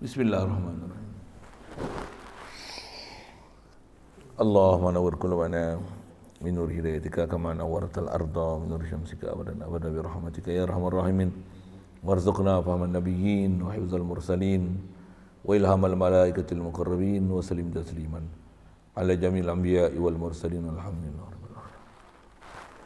Bismillahirrahmanirrahim. Allahumma nawwir qulubana min nur hidayatika kama nawwartal arda min nur syamsika abadan abada bi rahmatika ya arhamar rahimin. Warzuqna fahman nabiyyin wa hifzal mursalin wa ilhamal malaikatil muqarrabin wa sallim tasliman ala jamil anbiya'i wal mursalin alhamdulillah.